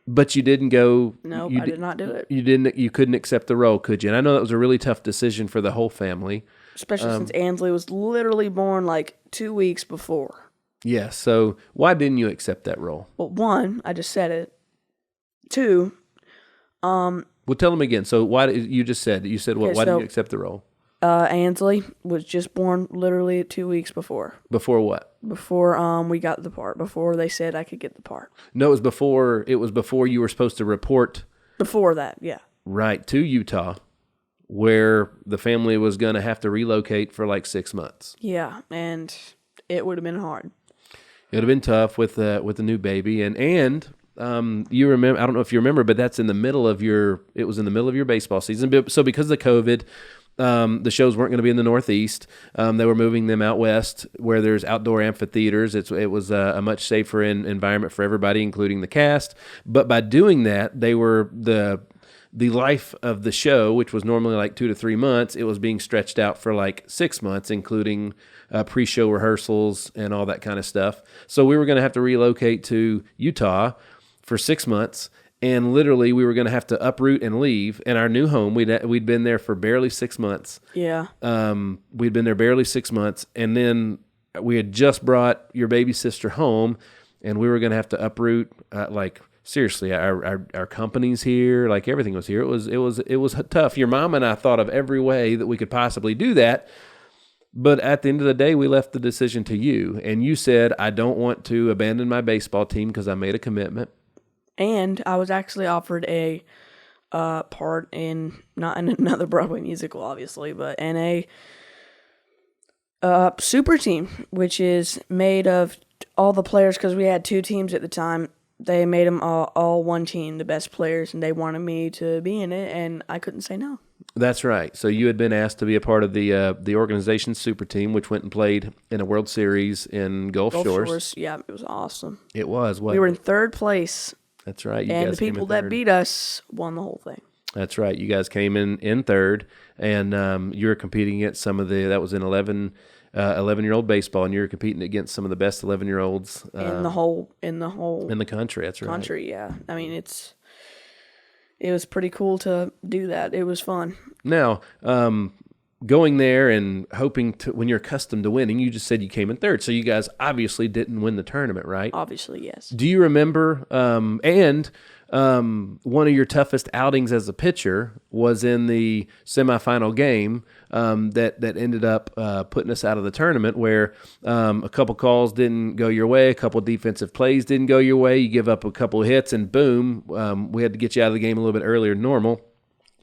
Speaker 1: But you didn't go.
Speaker 3: Nope, I did not do it.
Speaker 1: You couldn't accept the role, could you? And I know that was a really tough decision for the whole family.
Speaker 3: Especially since Ansleigh was literally born like 2 weeks before.
Speaker 1: Yeah, so why didn't you accept that role?
Speaker 3: Well, one, I just said it. Two,
Speaker 1: well, tell them again. So why you just said you said what?
Speaker 3: Okay,
Speaker 1: Why
Speaker 3: so-
Speaker 1: didn't you accept the role?
Speaker 3: Ansleigh was just born literally 2 weeks before.
Speaker 1: Before what?
Speaker 3: Before we got the part. Before they said I could get the part.
Speaker 1: No, it was before. It was before you were supposed to report
Speaker 3: Before that, yeah.
Speaker 1: right to Utah, where the family was going to have to relocate for like 6 months.
Speaker 3: Yeah, and it would have been hard.
Speaker 1: It would have been tough with the new baby, and you remember. I don't know if you remember, but that's in the middle of your. It was in the middle of your baseball season. So because of COVID. The shows weren't going to be in the Northeast. They were moving them out west where there's outdoor amphitheaters. It was a much safer environment for everybody, including the cast. But by doing that, they were the life of the show, which was normally like 2 to 3 months, it was being stretched out for like 6 months, including pre-show rehearsals and all that kind of stuff. So we were going to have to relocate to Utah for 6 months. And literally, we were going to have to uproot and leave. And our new home, we'd been there for barely 6 months.
Speaker 3: Yeah.
Speaker 1: We'd been there barely 6 months. And then we had just brought your baby sister home. And we were going to have to uproot, seriously, our company's here. Like, everything was here. It was tough. Your mom and I thought of every way that we could possibly do that. But at the end of the day, we left the decision to you. And you said, I don't want to abandon my baseball team because I made a commitment.
Speaker 3: And I was actually offered a part not in another Broadway musical, obviously, but in a super team, which is made of all the players, because we had 2 teams at the time. They made them all one team, the best players, and they wanted me to be in it, and I couldn't say no.
Speaker 1: That's right. So you had been asked to be a part of the organization's super team, which went and played in a World Series in Gulf Shores.
Speaker 3: Yeah, it was awesome.
Speaker 1: It was.
Speaker 3: We were in 3rd place.
Speaker 1: That's right. You
Speaker 3: and
Speaker 1: guys
Speaker 3: the people that beat us won the whole thing.
Speaker 1: That's right. You guys came in 3rd, and you were competing against some of that was in 11-year-old baseball, and you were competing against some of the best 11-year-olds
Speaker 3: in the whole
Speaker 1: in the country. That's right.
Speaker 3: Country, yeah. I mean, it was pretty cool to do that. It was fun.
Speaker 1: Now, going there and hoping to, when you're accustomed to winning, you just said you came in 3rd. So you guys obviously didn't win the tournament, right?
Speaker 3: Obviously, yes.
Speaker 1: Do you remember, one of your toughest outings as a pitcher was in the semifinal game that ended up putting us out of the tournament, where a couple calls didn't go your way, a couple defensive plays didn't go your way, you give up a couple hits, and boom, we had to get you out of the game a little bit earlier than normal.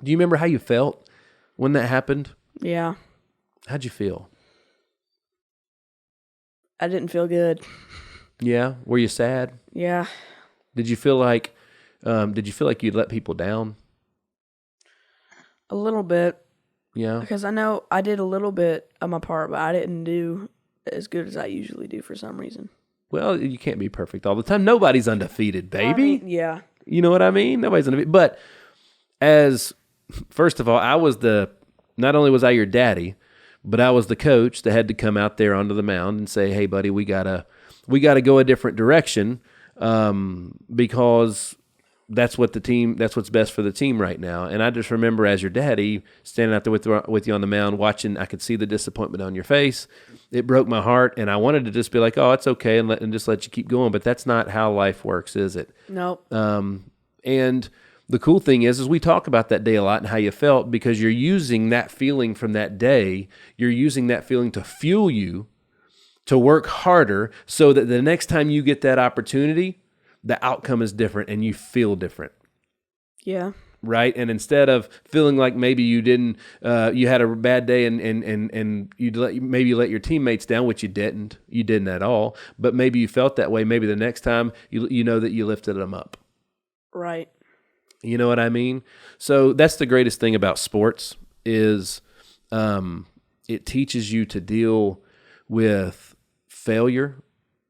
Speaker 1: Do you remember how you felt when that happened?
Speaker 3: Yeah.
Speaker 1: How'd you feel?
Speaker 3: I didn't feel good.
Speaker 1: Yeah? Were you sad?
Speaker 3: Yeah.
Speaker 1: Did you feel like you'd let people down?
Speaker 3: A little bit.
Speaker 1: Yeah.
Speaker 3: Because I know I did a little bit of my part, but I didn't do as good as I usually do for some reason.
Speaker 1: Well, you can't be perfect all the time. Nobody's undefeated, baby.
Speaker 3: I mean, yeah.
Speaker 1: You know what I mean? Nobody's undefeated. But first of all, not only was I your daddy, but I was the coach that had to come out there onto the mound and say, "Hey, buddy, we gotta go a different direction because that's what's best for the team right now." And I just remember, as your daddy, standing out there with you on the mound, watching. I could see the disappointment on your face. It broke my heart, and I wanted to just be like, "Oh, it's okay," and just let you keep going. But that's not how life works, is it?
Speaker 3: Nope.
Speaker 1: And the cool thing is we talk about that day a lot and how you felt, because you're using that feeling from that day. You're using that feeling to fuel you to work harder, so that the next time you get that opportunity, the outcome is different and you feel different.
Speaker 3: Yeah.
Speaker 1: Right? And instead of feeling like maybe you had a bad day and you let your teammates down, which you didn't at all, but maybe you felt that way. Maybe the next time you know that you lifted them up.
Speaker 3: Right.
Speaker 1: You know what I mean? So that's the greatest thing about sports is it teaches you to deal with failure.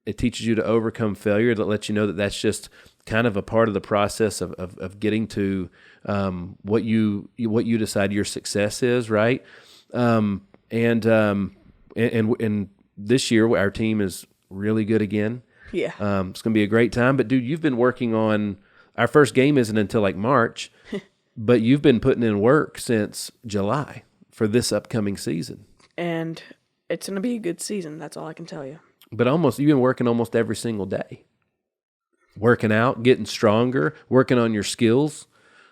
Speaker 1: It teaches you to overcome failure. That lets you know that that's just kind of a part of the process of getting to what you decide your success is, right? And this year our team is really good again.
Speaker 3: Yeah.
Speaker 1: It's going to be a great time. But dude, you've been working on our first game isn't until like March, but you've been putting in work since July for this upcoming season.
Speaker 3: And it's going to be a good season. That's all I can tell you.
Speaker 1: But you've been working almost every single day. Working out, getting stronger, working on your skills.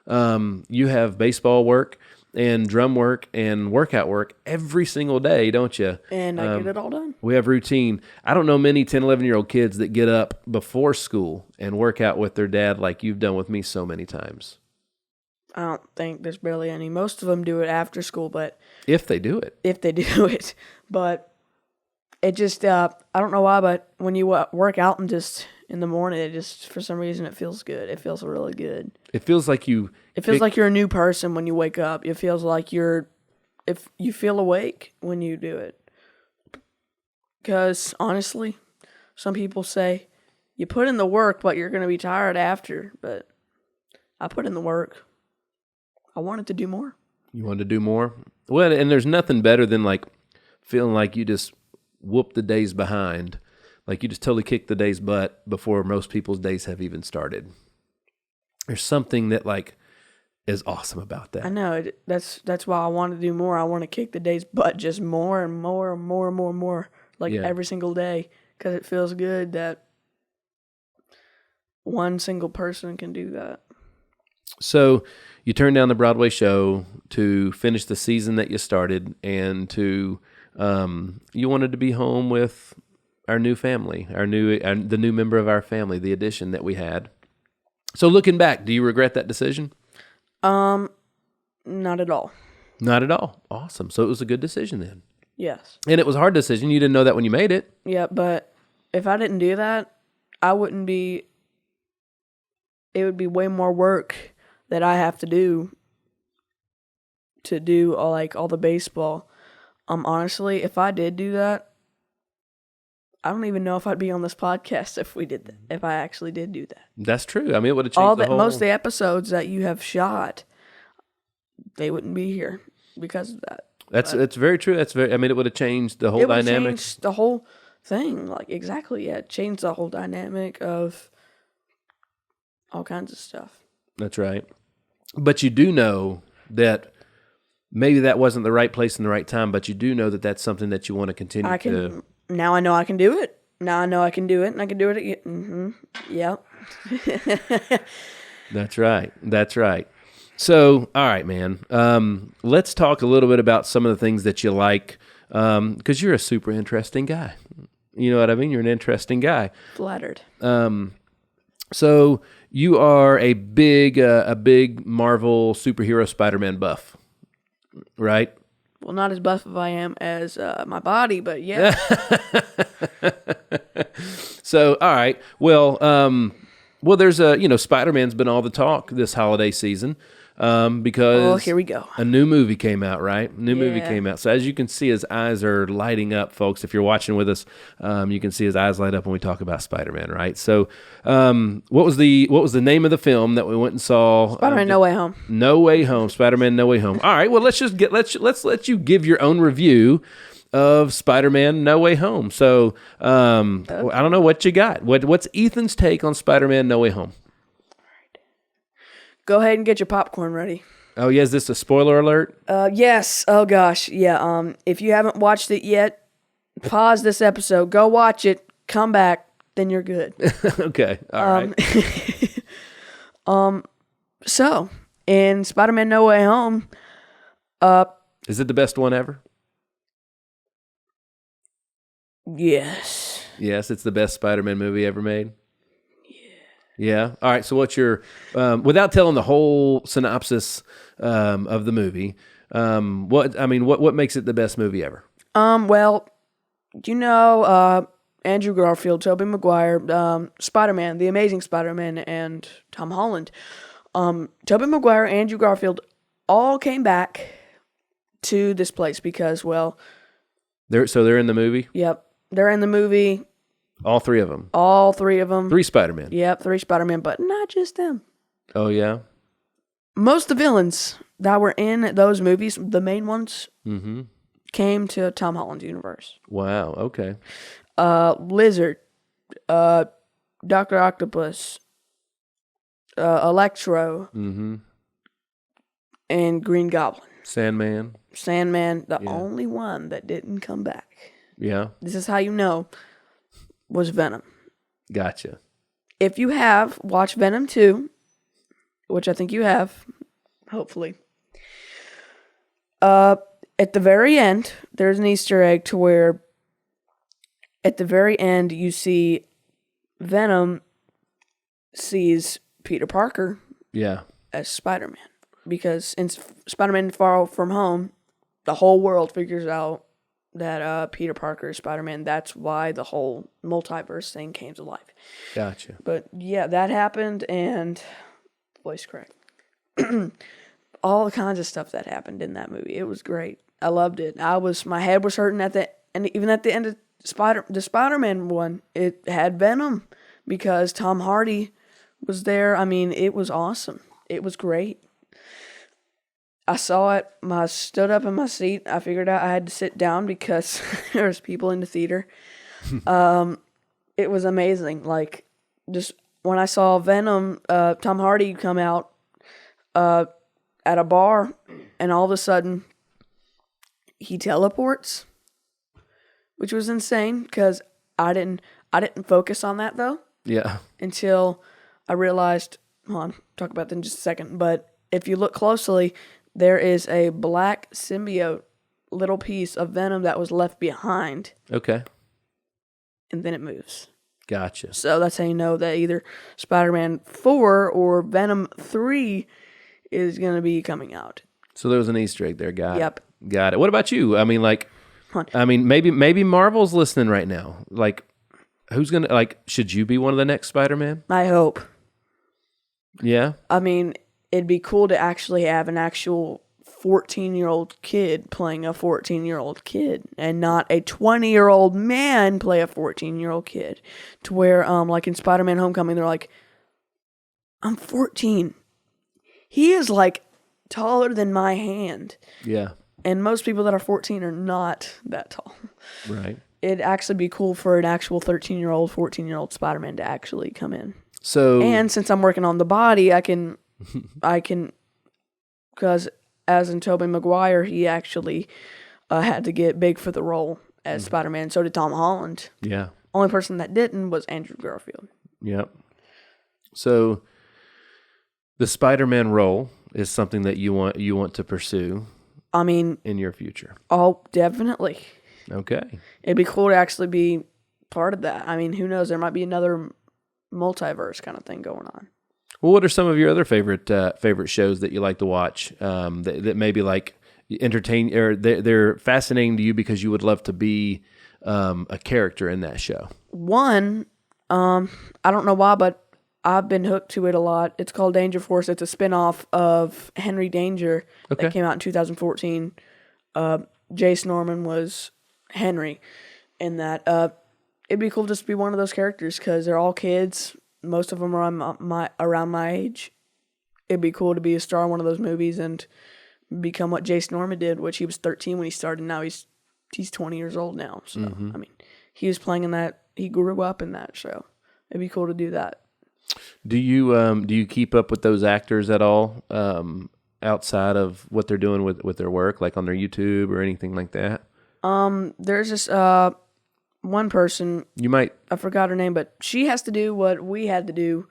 Speaker 1: You have baseball work and drum work and workout work every single day, don't you?
Speaker 3: And I get it all done.
Speaker 1: We have routine. I don't know many 10, 11-year-old kids that get up before school and work out with their dad like you've done with me so many times.
Speaker 3: I don't think there's barely any. Most of them do it after school, but...
Speaker 1: If they do it.
Speaker 3: But it just, I don't know why, but when you work out and just in the morning, it just, for some reason, it feels good. It feels really good.
Speaker 1: It feels like you...
Speaker 3: It feels like you're a new person when you wake up. It feels like if you feel awake when you do it. Because, honestly, some people say, you put in the work, but you're going to be tired after. But I put in the work. I wanted to do more.
Speaker 1: You wanted to do more? Well, and there's nothing better than like feeling like you just whooped the days behind. Like you just totally kicked the day's butt before most people's days have even started. There's something that like is awesome about that.
Speaker 3: I know. That's why I want to do more. I want to kick the day's butt just more and more and more and more and more. Like every single day. Because it feels good that one single person can do that.
Speaker 1: So you turned down the Broadway show to finish the season that you started, and to you wanted to be home with our new family, the new member of our family, the addition that we had. So looking back, do you regret that decision?
Speaker 3: Not at all.
Speaker 1: Not at all. Awesome. So it was a good decision then.
Speaker 3: Yes.
Speaker 1: And it was a hard decision. You didn't know that when you made it.
Speaker 3: Yeah, but if I didn't do that, it would be way more work that I have to do all the baseball. Honestly, if I did do that, I don't even know if I'd be on this podcast if I actually did do that.
Speaker 1: That's true. I mean, it would have changed
Speaker 3: most of the episodes that you have shot, they wouldn't be here because of that.
Speaker 1: That's very true. I mean, it would have changed the whole dynamic. It would have
Speaker 3: changed the whole thing. Like, exactly, yeah. It changed the whole dynamic of all kinds of stuff.
Speaker 1: That's right. But you do know that maybe that wasn't the right place and the right time, but you do know that that's something that you want to continue to...
Speaker 3: Now I know I can do it. Now I know I can do it, and I can do it again. Mm-hmm. Yep.
Speaker 1: That's right. So, all right, man. Let's talk a little bit about some of the things that you like, because you're a super interesting guy. You know what I mean? You're an interesting guy.
Speaker 3: Flattered.
Speaker 1: So you are a big Marvel superhero Spider-Man buff, right?
Speaker 3: Well, not as buff as I am as my body, but yeah.
Speaker 1: So, all right. Well, there's Spider-Man's been all the talk this holiday season. Because
Speaker 3: here we go.
Speaker 1: A new movie came out, right? Movie came out. So as you can see, his eyes are lighting up, folks. If you're watching with us, you can see his eyes light up when we talk about Spider-Man, right? So, what was the name of the film that we went and saw?
Speaker 3: Spider-Man No Way Home.
Speaker 1: No Way Home. Spider-Man No Way Home. All right. Well, let's let you give your own review of Spider-Man No Way Home. So, okay. I don't know what you got. What's Ethan's take on Spider-Man No Way Home?
Speaker 3: Go ahead and get your popcorn ready.
Speaker 1: Oh, yeah. Is this a spoiler alert?
Speaker 3: Yes. Oh, gosh. Yeah. If you haven't watched it yet, pause this episode. Go watch it. Come back. Then you're good.
Speaker 1: Okay. All right.
Speaker 3: So, in Spider-Man No Way Home...
Speaker 1: is it the best one ever?
Speaker 3: Yes.
Speaker 1: Yes, it's the best Spider-Man movie ever made? Yeah. All right. So what's your, without telling the whole synopsis of the movie, what makes it the best movie ever?
Speaker 3: Well, Andrew Garfield, Tobey Maguire, Spider-Man, The Amazing Spider-Man, and Tom Holland. Tobey Maguire, Andrew Garfield all came back to this place because, well,
Speaker 1: They're in the movie?
Speaker 3: Yep. They're in the movie.
Speaker 1: All three of them?
Speaker 3: All three of them.
Speaker 1: 3 Spider-Man?
Speaker 3: Yep, 3 Spider-Man, but not just them.
Speaker 1: Oh, yeah?
Speaker 3: Most of the villains that were in those movies, the main ones, came to Tom Holland's universe.
Speaker 1: Wow, okay.
Speaker 3: Lizard, Dr. Octopus, Electro, and Green Goblin. Sandman, the only one that didn't come back.
Speaker 1: Yeah.
Speaker 3: This is how you know, was Venom.
Speaker 1: Gotcha.
Speaker 3: If you have watched Venom 2, which I think you have, hopefully, at the very end, there's an Easter egg to where at the very end you see Venom sees Peter Parker as Spider-Man. Because in Spider-Man Far From Home, the whole world figures out that Peter Parker is Spider-Man. That's why the whole multiverse thing came to life.
Speaker 1: Gotcha.
Speaker 3: But yeah, that happened, and voice crack. All kinds of stuff that happened in that movie. It was great. I loved it. My head was hurting and even at the end of the Spider-Man one, it had Venom because Tom Hardy was there. I mean, it was awesome. It was great. I saw it. I stood up in my seat. I figured out I had to sit down because there was people in the theater. It was amazing. Like, just when I saw Venom, Tom Hardy come out at a bar, and all of a sudden, he teleports, which was insane because I didn't focus on that though.
Speaker 1: Yeah.
Speaker 3: Until I realized. Hold on, talk about that in just a second. But if you look closely, there is a black symbiote little piece of Venom that was left behind.
Speaker 1: Okay.
Speaker 3: And then it moves.
Speaker 1: Gotcha.
Speaker 3: So that's how you know that either Spider-Man 4 or Venom 3 is going to be coming out.
Speaker 1: So there was an Easter egg there. Got it. What about you? I mean, maybe Marvel's listening right now. Like, who's going to, should you be one of the next Spider-Man?
Speaker 3: I hope.
Speaker 1: Yeah?
Speaker 3: I mean, it'd be cool to actually have an actual 14-year-old kid playing a 14-year-old kid and not a 20-year-old man play a 14-year-old kid. To where, like in Spider-Man Homecoming, they're like, I'm 14. He is taller than my hand.
Speaker 1: Yeah.
Speaker 3: And most people that are 14 are not that tall.
Speaker 1: Right.
Speaker 3: It'd actually be cool for an actual 13-year-old, 14-year-old Spider-Man to actually come in.
Speaker 1: So,
Speaker 3: and since I'm working on the body, I can, because as in Tobey Maguire, he actually had to get big for the role as Spider-Man. So did Tom Holland.
Speaker 1: Yeah.
Speaker 3: Only person that didn't was Andrew Garfield.
Speaker 1: Yep. So the Spider-Man role is something that you want to pursue.
Speaker 3: I mean,
Speaker 1: in your future.
Speaker 3: Oh, definitely.
Speaker 1: Okay.
Speaker 3: It'd be cool to actually be part of that. I mean, who knows? There might be another multiverse kind of thing going on.
Speaker 1: Well, what are some of your other favorite shows that you like to watch that maybe entertain or they're fascinating to you because you would love to be a character in that show?
Speaker 3: One, I don't know why, but I've been hooked to it a lot. It's called Danger Force. It's a spinoff of Henry Danger that came out in 2014. Jace Norman was Henry in that. It'd be cool just to be one of those characters because they're all kids. Most of them are around my age. It'd be cool to be a star in one of those movies and become what Jace Norman did, which he was 13 when he started. Now he's 20 years old now. So, I mean, he was playing in that. He grew up in that show. It'd be cool to do that.
Speaker 1: Do you keep up with those actors at all outside of what they're doing with their work, like on their YouTube or anything like that?
Speaker 3: There's this one person. I forgot her name, but she has to do what we had to do.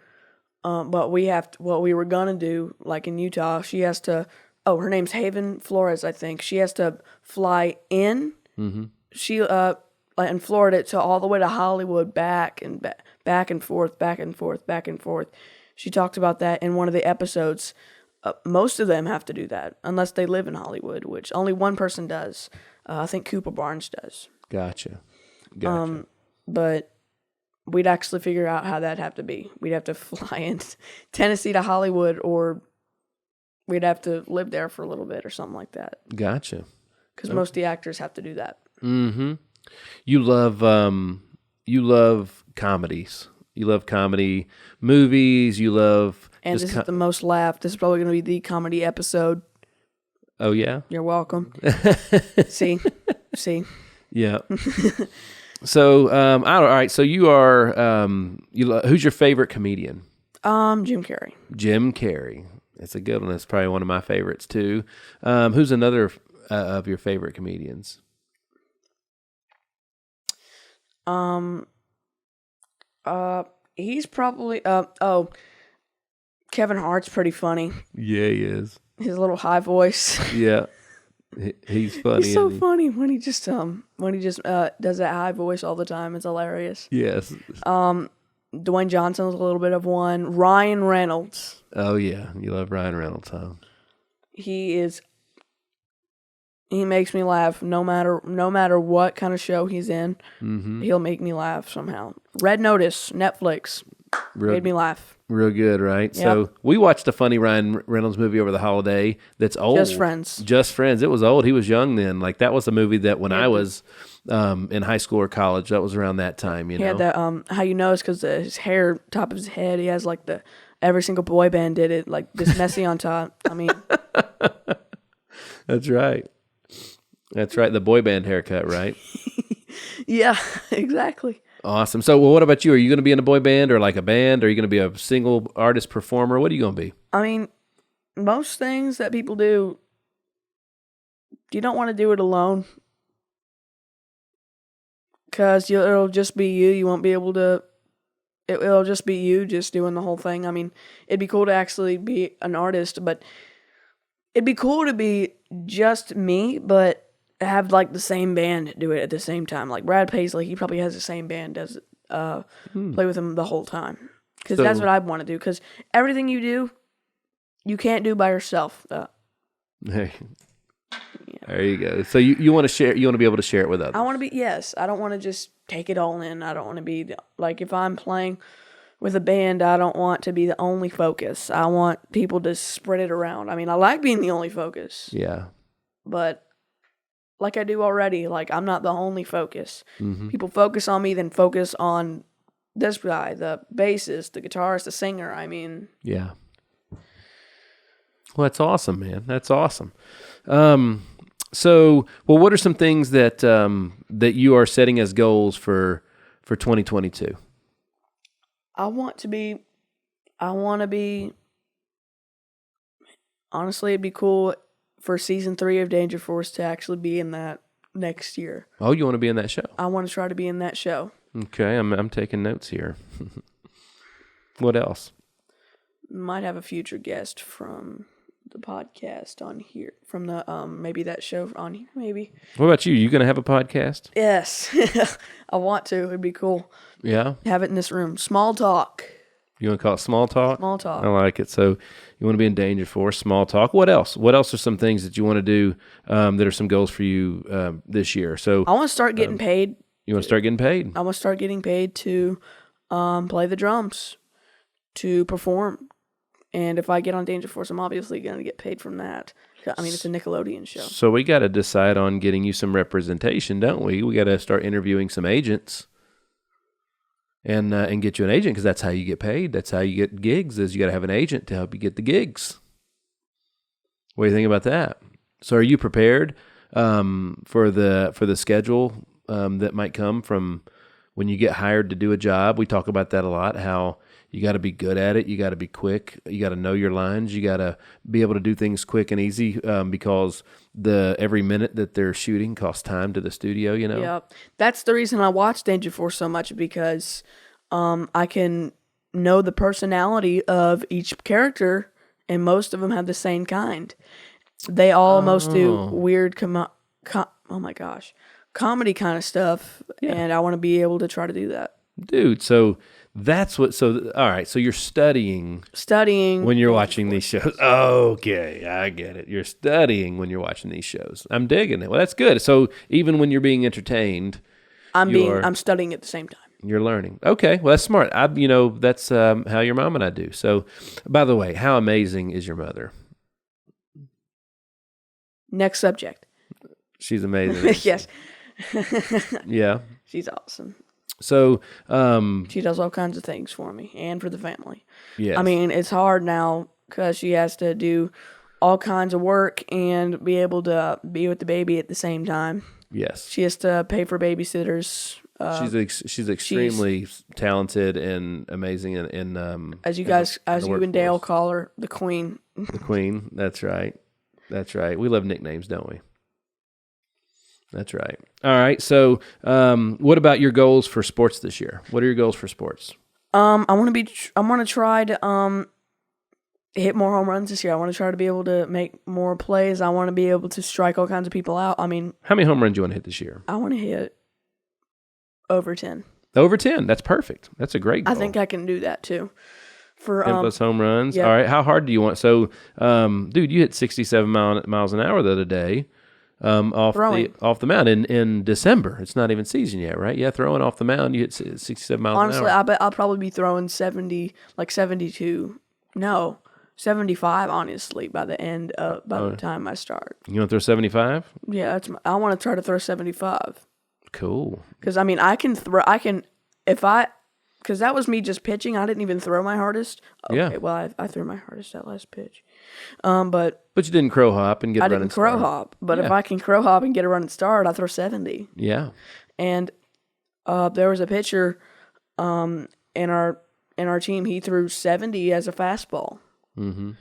Speaker 3: What we were gonna do, like in Utah. She has to. Oh, her name's Haven Flores, I think. She has to fly in. Mm-hmm. She in Florida to all the way to Hollywood, back and forth, back and forth, back and forth. She talked about that in one of the episodes. Most of them have to do that unless they live in Hollywood, which only one person does. I think Cooper Barnes does.
Speaker 1: Gotcha.
Speaker 3: But we'd actually figure out how that'd have to be. We'd have to fly in Tennessee to Hollywood, or we'd have to live there for a little bit or something like that.
Speaker 1: Gotcha.
Speaker 3: Because most of the actors have to do that.
Speaker 1: Mm-hmm. You love comedies. You love comedy movies. You love
Speaker 3: And this is the most laughed. This is probably going to be the comedy episode.
Speaker 1: Oh yeah.
Speaker 3: You're welcome. See.
Speaker 1: Yeah. So, all right. So you are, who's your favorite comedian?
Speaker 3: Jim Carrey.
Speaker 1: Jim Carrey. It's a good one. It's probably one of my favorites too. Who's another of your favorite comedians?
Speaker 3: He's probably Kevin Hart's pretty funny.
Speaker 1: Yeah, he is.
Speaker 3: His little high voice.
Speaker 1: Yeah, he's funny.
Speaker 3: He's so funny when he just does that high voice all the time. It's hilarious.
Speaker 1: Yes.
Speaker 3: Dwayne Johnson's a little bit of one. Ryan Reynolds.
Speaker 1: Oh yeah, you love Ryan Reynolds, huh?
Speaker 3: He makes me laugh no matter what kind of show he's in. Mm-hmm. He'll make me laugh somehow. Red Notice, Netflix, made me laugh.
Speaker 1: Real good, right?
Speaker 3: Yep.
Speaker 1: So we watched a funny Ryan Reynolds movie over the holiday that's old.
Speaker 3: Just Friends.
Speaker 1: Just Friends. It was old. He was young then. Like that was a movie that when I was in high school or college, that was around that time, you know?
Speaker 3: He had that, how you know is because his hair, top of his head, he has like every single boy band did it, like this messy on top. I mean.
Speaker 1: That's right. That's right. The boy band haircut, right?
Speaker 3: Yeah, exactly.
Speaker 1: Awesome. So, well, what about you? Are you going to be in a boy band or like a band? Or are you going to be a single artist performer? What are you going to be?
Speaker 3: I mean, most things that people do, you don't want to do it alone. Because it'll just be you. You won't be able to, it'll just be you just doing the whole thing. I mean, it'd be cool to actually be an artist, but it'd be cool to be just me, but have like the same band do it at the same time. Like Brad Paisley, he probably has the same band, does play with him the whole time. Because that's what I want to do. Because everything you do, you can't do by yourself.
Speaker 1: Hey, there you go. So you want to share? You want to be able to share it with others?
Speaker 3: I want to be, yes. I don't want to just take it all in. I don't want to be like, if I'm playing with a band, I don't want to be the only focus. I want people to spread it around. I mean, I like being the only focus.
Speaker 1: Yeah.
Speaker 3: But like I do already, like I'm not the only focus.
Speaker 1: Mm-hmm.
Speaker 3: People focus on me, then focus on this guy, the bassist, the guitarist, the singer. I mean.
Speaker 1: Yeah. Well, that's awesome, man. That's awesome. So, well, what are some things that that you are setting as goals for 2022?
Speaker 3: I want to be, honestly, it'd be cool for season 3 of Danger Force to actually be in that next year.
Speaker 1: Oh, you want to be in that show?
Speaker 3: I want to try to be in that show.
Speaker 1: Okay, I'm taking notes here. What else?
Speaker 3: Might have a future guest from the podcast on here, from the maybe that show on here, maybe.
Speaker 1: What about you? You going to have a podcast?
Speaker 3: Yes. I want to. It'd be cool.
Speaker 1: Yeah?
Speaker 3: Have it in this room. Small talk.
Speaker 1: You want to call it Small Talk?
Speaker 3: Small talk.
Speaker 1: I like it. So you want to be in Danger Force, Small Talk. What else? What else are some things that you want to do that are some goals for you this year? So
Speaker 3: I want to start getting paid.
Speaker 1: You want to start getting paid?
Speaker 3: I want to start getting paid to play the drums, to perform. And if I get on Danger Force, I'm obviously going to get paid from that. I mean, it's a Nickelodeon show.
Speaker 1: So we got to decide on getting you some representation, don't we? We got to start interviewing some agents and get you an agent, because that's how you get paid. That's how you get gigs, is you got to have an agent to help you get the gigs. What do you think about that? So are you prepared for the schedule that might come from when you get hired to do a job? We talk about that a lot, how you got to be good at it. You got to be quick. You got to know your lines. You got to be able to do things quick and easy because every minute that they're shooting costs time to the studio, you know?
Speaker 3: Yeah. That's the reason I watch Danger Force so much, because I can know the personality of each character, and most of them have the same kind. They almost do weird, oh my gosh, comedy kind of stuff, and I want to be able to try to do that.
Speaker 1: Dude, so that's what, all right, so you're studying when you're watching these shows. Okay, I get it. You're studying when you're watching these shows. I'm digging it. Well, that's good. So even when you're being entertained,
Speaker 3: I'm studying at the same time.
Speaker 1: You're learning. Okay, well, that's smart. That's how your mom and I do. So, by the way, how amazing is your mother?
Speaker 3: Next subject.
Speaker 1: She's amazing.
Speaker 3: Yes.
Speaker 1: Yeah.
Speaker 3: She's awesome.
Speaker 1: So,
Speaker 3: She does all kinds of things for me and for the family.
Speaker 1: yes.
Speaker 3: I mean, it's hard now because she has to do all kinds of work and be able to be with the baby at the same time.
Speaker 1: Yes.
Speaker 3: She has to pay for babysitters.
Speaker 1: She's extremely talented and amazing, and
Speaker 3: As you and Dale call her, the queen.
Speaker 1: the queen. That's right. That's right. We love nicknames, don't we? That's right. All right. So, what about your goals for sports this year? What are your goals for sports?
Speaker 3: I want to try to hit more home runs this year. I want to try to be able to make more plays. I want to be able to strike all kinds of people out. I mean,
Speaker 1: how many home runs do you want to hit this year?
Speaker 3: I want to hit over 10.
Speaker 1: Over 10. That's perfect. That's a great goal.
Speaker 3: I think I can do that too. For
Speaker 1: 10 plus home runs.
Speaker 3: Yep.
Speaker 1: All right. How hard do you want? So, dude, you hit 67 miles an hour the other day. Off the mound in December. It's not even season yet, right? Yeah, throwing off the mound, you hit 67 miles
Speaker 3: honestly,
Speaker 1: an hour.
Speaker 3: I bet I'll probably be throwing 70, like 72. No, 75. Honestly, by the end by the time I start.
Speaker 1: You want to throw 75?
Speaker 3: Yeah, I want to try to throw 75.
Speaker 1: Cool.
Speaker 3: Because I mean, because that was me just pitching. I didn't even throw my hardest. Okay,
Speaker 1: yeah.
Speaker 3: Well, I threw my hardest that last pitch. But
Speaker 1: you didn't crow hop and get a running
Speaker 3: I didn't crow hop. But if I can crow hop and get a running start, I throw 70.
Speaker 1: Yeah.
Speaker 3: And there was a pitcher in our team. He threw 70 as a fastball.
Speaker 1: Mm-hmm.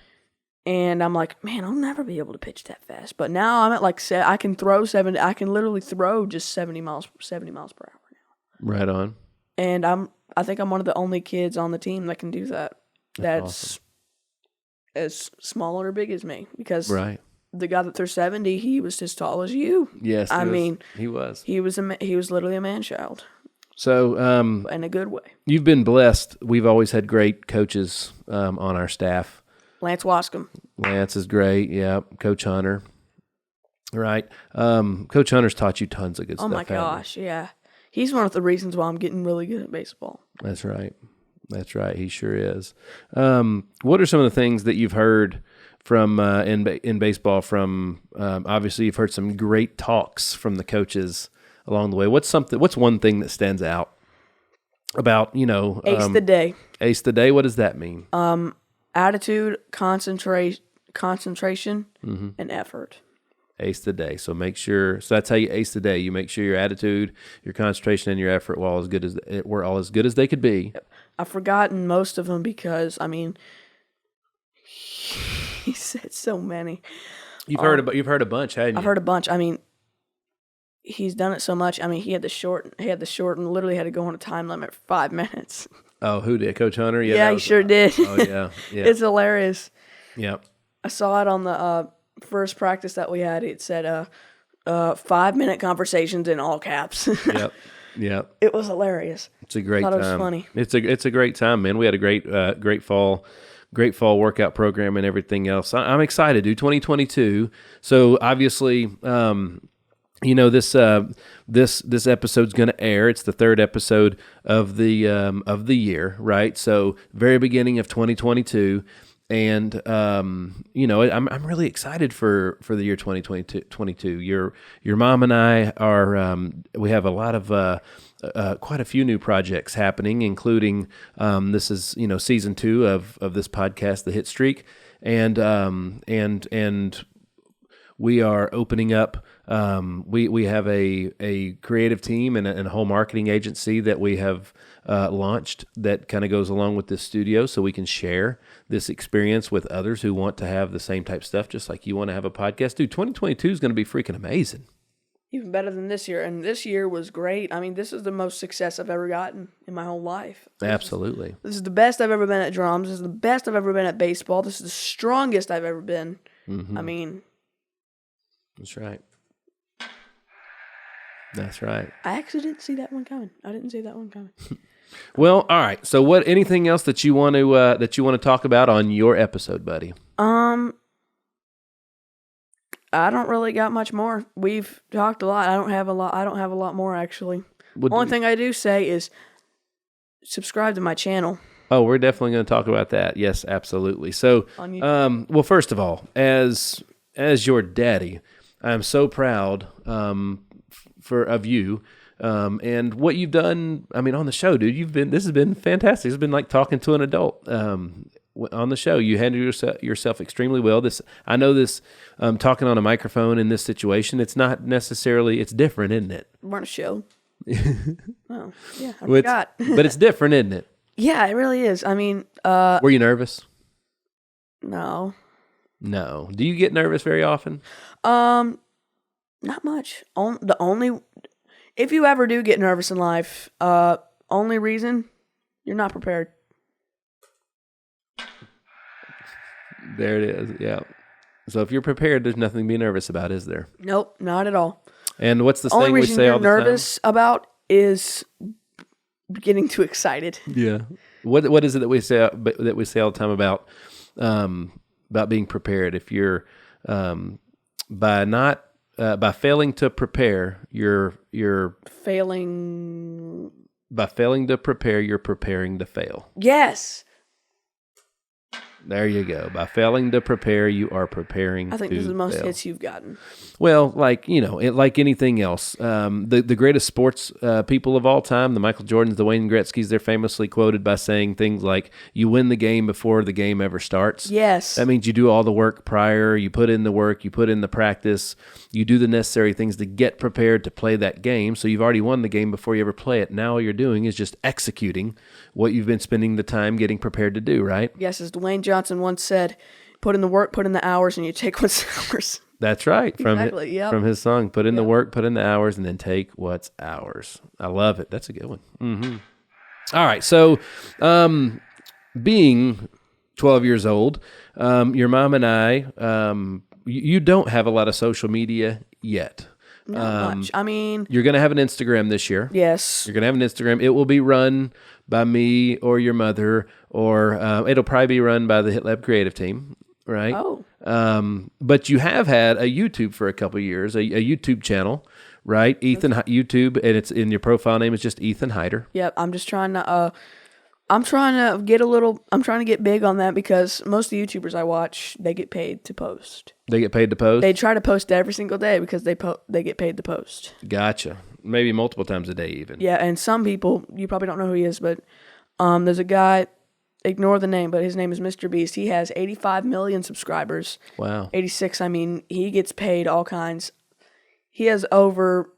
Speaker 3: And I'm like, man, I'll never be able to pitch that fast. But now I'm at like I can throw 70. I can literally throw just 70 miles per hour now.
Speaker 1: Right on.
Speaker 3: And I think I'm one of the only kids on the team that can do that. That's
Speaker 1: awesome.
Speaker 3: As small or big as me. Because
Speaker 1: right.
Speaker 3: The guy that threw 70, he was as tall as you.
Speaker 1: Yes, he was.
Speaker 3: He was literally a man-child.
Speaker 1: So,
Speaker 3: in a good way.
Speaker 1: You've been blessed. We've always had great coaches on our staff.
Speaker 3: Lance Wascom.
Speaker 1: Lance is great. Yeah, Coach Hunter. Right. Coach Hunter's taught you tons of good stuff.
Speaker 3: Oh my gosh, yeah. He's one of the reasons why I'm getting really good at baseball.
Speaker 1: That's right. That's right. He sure is. What are some of the things that you've heard from in baseball? From obviously, you've heard some great talks from the coaches along the way. What's one thing that stands out about
Speaker 3: Ace the day?
Speaker 1: Ace the day. What does that mean?
Speaker 3: Attitude, concentration, and effort.
Speaker 1: Ace the day. So make sure. So that's how you ace the day. You make sure your attitude, your concentration, and your effort were all as good as they could be.
Speaker 3: I've forgotten most of them because he said so many.
Speaker 1: You've heard a bunch, haven't you?
Speaker 3: I've heard a bunch. I mean, he's done it so much. I mean, he had the short and literally had to go on a time limit for 5 minutes.
Speaker 1: Oh, who did? Coach Hunter?
Speaker 3: Yeah, he sure did.
Speaker 1: Oh yeah.
Speaker 3: It's hilarious.
Speaker 1: Yep.
Speaker 3: I saw it on the first practice that we had. It said 5-minute conversations in all caps.
Speaker 1: Yep.
Speaker 3: It was hilarious.
Speaker 1: It's a great time.
Speaker 3: I thought it was funny.
Speaker 1: It's a great time, man. We had a great fall workout program and everything else. I'm excited, dude. 2022. So obviously, this episode's going to air. It's the third episode of the year, right? So very beginning of 2022. And I'm really excited for the year 2022. Your mom and I are we have a lot of quite a few new projects happening, including this is season 2 of this podcast, the Hitstreak, and we are opening up. We have a creative team and a whole marketing agency that we have launched that kind of goes along with this studio, so we can share this experience with others who want to have the same type stuff, just like you want to have a podcast. Dude, 2022 is going to be freaking amazing. Even
Speaker 3: better than this year, and this year was great. I mean, this is the most success I've ever gotten in my whole life.
Speaker 1: Absolutely.
Speaker 3: This is the best I've ever been at drums. This is the best I've ever been at baseball. This is the strongest I've ever been.
Speaker 1: Mm-hmm.
Speaker 3: I mean...
Speaker 1: That's right. That's right.
Speaker 3: I actually didn't see that one coming. I didn't see that one coming.
Speaker 1: Well, all right. So, anything else that you want to talk about on your episode, buddy?
Speaker 3: I don't really got much more. We've talked a lot. I don't have a lot more actually. Only thing I do say is subscribe to my channel.
Speaker 1: Oh, we're definitely going to talk about that. Yes, absolutely. So, well, first of all, as your daddy, I'm so proud of you. And what you've done, I mean, on the show, dude, this has been fantastic. It's been like talking to an adult. On the show, you handle yourself extremely well. I know this, talking on a microphone in this situation, it's not necessarily, it's different, isn't it?
Speaker 3: We're on a show. Oh, yeah, I forgot.
Speaker 1: But it's different, isn't it?
Speaker 3: Yeah, it really is. I mean,
Speaker 1: were you nervous?
Speaker 3: No.
Speaker 1: No. Do you get nervous very often?
Speaker 3: Not much. If you ever do get nervous in life, only reason, you're not prepared.
Speaker 1: There it is. Yeah. So if you're prepared, there's nothing to be nervous about, is there?
Speaker 3: Nope, not at all.
Speaker 1: And what's the
Speaker 3: only
Speaker 1: thing we
Speaker 3: reason
Speaker 1: say
Speaker 3: you're
Speaker 1: all the time?
Speaker 3: nervous about is getting too excited.
Speaker 1: Yeah. What is it that we say all the time about being prepared? If you're by failing to prepare, you're
Speaker 3: failing.
Speaker 1: By failing to prepare, you're preparing to fail.
Speaker 3: Yes.
Speaker 1: There you go. By failing to prepare, you are preparing to fail.
Speaker 3: I think this is the most hits you've gotten.
Speaker 1: Well, like anything else, the greatest sports people of all time, the Michael Jordans, the Wayne Gretzky's, they're famously quoted by saying things like, "You win the game before the game ever starts."
Speaker 3: Yes.
Speaker 1: That means you do all the work prior. You put in the work. You put in the practice. You do the necessary things to get prepared to play that game. So you've already won the game before you ever play it. Now all you're doing is just executing what you've been spending the time getting prepared to do. Right?
Speaker 3: Yes, as Dwayne Johnson once said, "Put in the work, put in the hours, and you take what's ours."
Speaker 1: That's right. From his song, put in the work, put in the hours, and then take what's ours. I love it. That's a good one. Mm-hmm. All right. So, being 12 years old, your mom and I, you don't have a lot of social media yet.
Speaker 3: Not much. I mean,
Speaker 1: you're going to have an Instagram this year.
Speaker 3: Yes.
Speaker 1: You're going to have an Instagram. It will be run by me or your mother, or it'll probably be run by the Hit Lab creative team. Right.
Speaker 3: Oh.
Speaker 1: But you have had a YouTube for a couple of years, a YouTube channel, right? YouTube, and it's in your profile name is just Ethan Hyder.
Speaker 3: Yep. I'm just trying to. I'm trying to get big on that because most of the YouTubers I watch, they get paid to post.
Speaker 1: They get paid to post?
Speaker 3: They try to post every single day because they get paid to post.
Speaker 1: Gotcha. Maybe multiple times a day even.
Speaker 3: Yeah, and some people, you probably don't know who he is, but there's a guy, ignore the name, but his name is Mr. Beast. He has 85 million subscribers.
Speaker 1: Wow.
Speaker 3: 86, I mean, he gets paid all kinds. He has over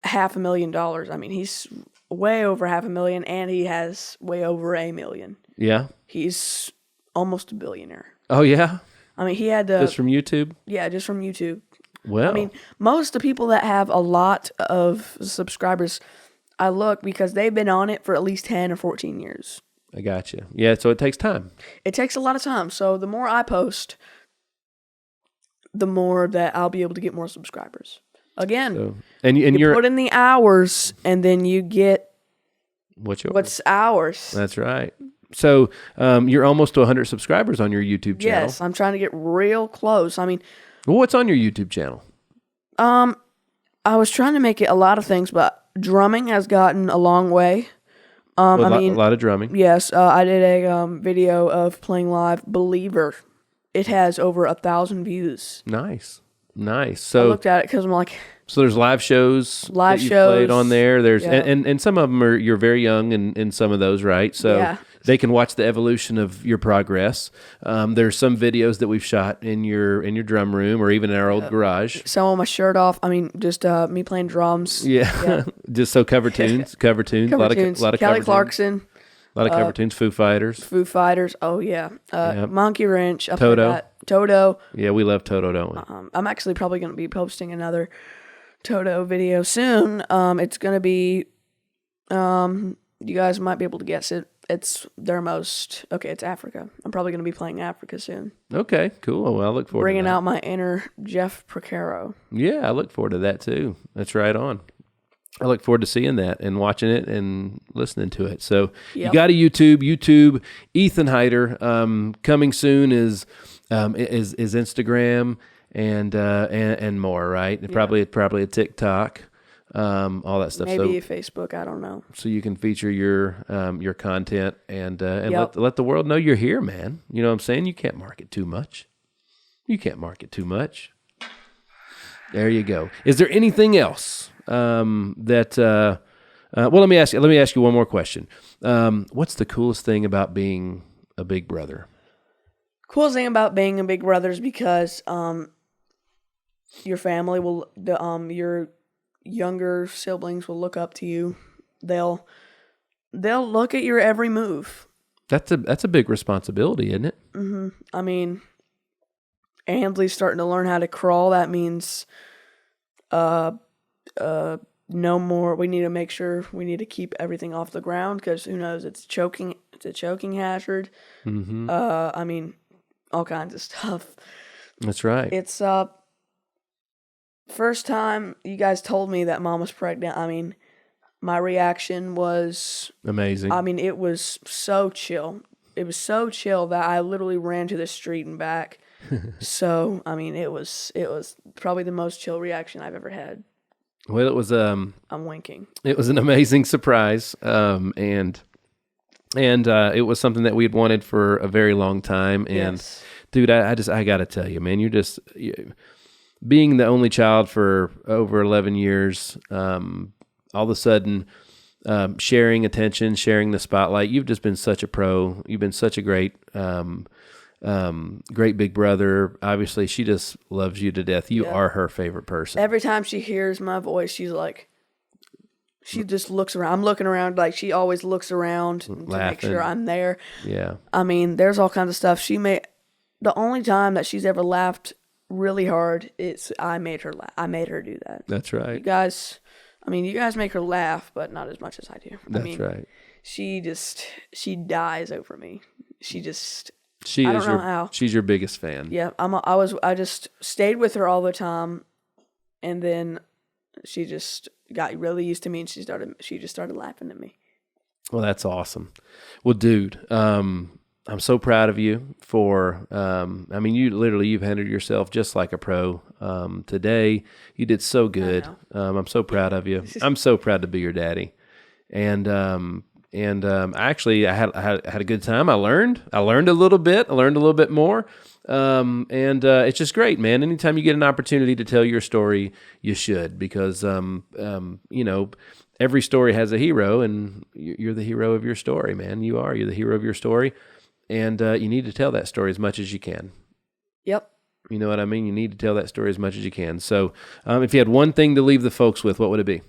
Speaker 3: $500,000. I mean, he's way over $500,000, and he has way over $1 million.
Speaker 1: Yeah?
Speaker 3: He's almost a billionaire.
Speaker 1: Oh, yeah?
Speaker 3: I mean, he had to...
Speaker 1: Just from YouTube?
Speaker 3: Yeah, just from YouTube.
Speaker 1: Well...
Speaker 3: I mean, most of the people that have a lot of subscribers, I look because they've been on it for at least 10 or 14 years.
Speaker 1: I got you. Yeah, so it takes time.
Speaker 3: It takes a lot of time. So the more I post, the more that I'll be able to get more subscribers. Again,
Speaker 1: so, and
Speaker 3: you put in the hours, and then you get what's ours.
Speaker 1: That's right. So you're almost to 100 subscribers on your YouTube channel.
Speaker 3: Yes, I'm trying to get real close. I mean...
Speaker 1: Well, what's on your YouTube channel?
Speaker 3: I was trying to make it a lot of things, but drumming has gotten a long way.
Speaker 1: A lot of drumming.
Speaker 3: Yes, I did a video of playing live Believer. It has over 1,000 views.
Speaker 1: Nice. So
Speaker 3: I looked at it because I'm like...
Speaker 1: So there's live shows that you played on there. There's and some of them you're very young in some of those, right? So they can watch the evolution of your progress. There's some videos that we've shot in your drum room or even in our old garage.
Speaker 3: Some with my shirt off. I mean, just me playing drums.
Speaker 1: Yeah. Just so cover tunes. A lot of
Speaker 3: Kelly Clarkson.
Speaker 1: A lot of cover tunes. Foo Fighters. Oh yeah.
Speaker 3: Monkey Wrench.
Speaker 1: Toto. Yeah, we love Toto, don't we?
Speaker 3: I'm actually probably going to be posting another Toto video soon. It's going to be, you guys might be able to guess it. It's Africa. I'm probably going to be playing Africa soon.
Speaker 1: Okay, cool. Well, I look forward to that.
Speaker 3: Bringing out my inner Jeff Procaro.
Speaker 1: Yeah, I look forward to that too. That's right on. I look forward to seeing that and watching it and listening to it. So you got a YouTube, Ethan Hyder. Coming soon is Instagram and more, right? Yeah. Probably a TikTok, all that stuff.
Speaker 3: Maybe Facebook. I don't know.
Speaker 1: So you can feature your content and let the world know you're here, man. You know what I'm saying? You can't market too much. There you go. Is there anything else that? Well, let me ask you one more question. What's the coolest thing about being a big brother?
Speaker 3: Coolest thing about being a big brother is because your family will, your younger siblings will look up to you. They'll look at your every move.
Speaker 1: That's a big responsibility, isn't it?
Speaker 3: Mm-hmm. I mean, Ansleigh's starting to learn how to crawl. That means, no more. We need to make sure we need to keep everything off the ground because who knows? It's a choking hazard.
Speaker 1: Mm-hmm.
Speaker 3: I mean, all kinds of stuff.
Speaker 1: That's right.
Speaker 3: It's first time you guys told me that Mom was pregnant. I mean, my reaction was
Speaker 1: amazing.
Speaker 3: I mean, it was so chill. It was so chill that I literally ran to the street and back. So, I mean, it was probably the most chill reaction I've ever had.
Speaker 1: Well, it was
Speaker 3: I'm winking.
Speaker 1: It was an amazing surprise, and it was something that we had wanted for a very long time. And
Speaker 3: yes.
Speaker 1: Dude, I got to tell you, man, being the only child for over 11 years, all of a sudden, sharing attention, sharing the spotlight. You've just been such a pro. You've been such a great big brother. Obviously, she just loves you to death. You are her favorite person.
Speaker 3: Every time she hears my voice, she's like, she just looks around. I'm looking around, like she always looks around to make sure I'm there.
Speaker 1: Yeah.
Speaker 3: I mean, there's all kinds of stuff. The only time that she's ever laughed really hard is I made her laugh. I made her do that.
Speaker 1: That's right.
Speaker 3: You guys make her laugh, but not as much as I do.
Speaker 1: That's right.
Speaker 3: She dies over me. I don't know how.
Speaker 1: She's your biggest fan.
Speaker 3: Yeah, I just stayed with her all the time, and then she just got really used to me, and she just started laughing at me.
Speaker 1: Well, that's awesome. Well, dude, I'm so proud of you for, you've handled yourself just like a pro. Today, you did so good. I'm so proud of you. I'm so proud to be your daddy. And actually, I had a good time. I learned a little bit. I learned a little bit more. It's just great, man. Anytime you get an opportunity to tell your story, you should, because, every story has a hero, and you're the hero of your story, man. You're the hero of your story. And you need to tell that story as much as you can.
Speaker 3: Yep.
Speaker 1: You know what I mean? You need to tell that story as much as you can. So if you had one thing to leave the folks with, what would it be?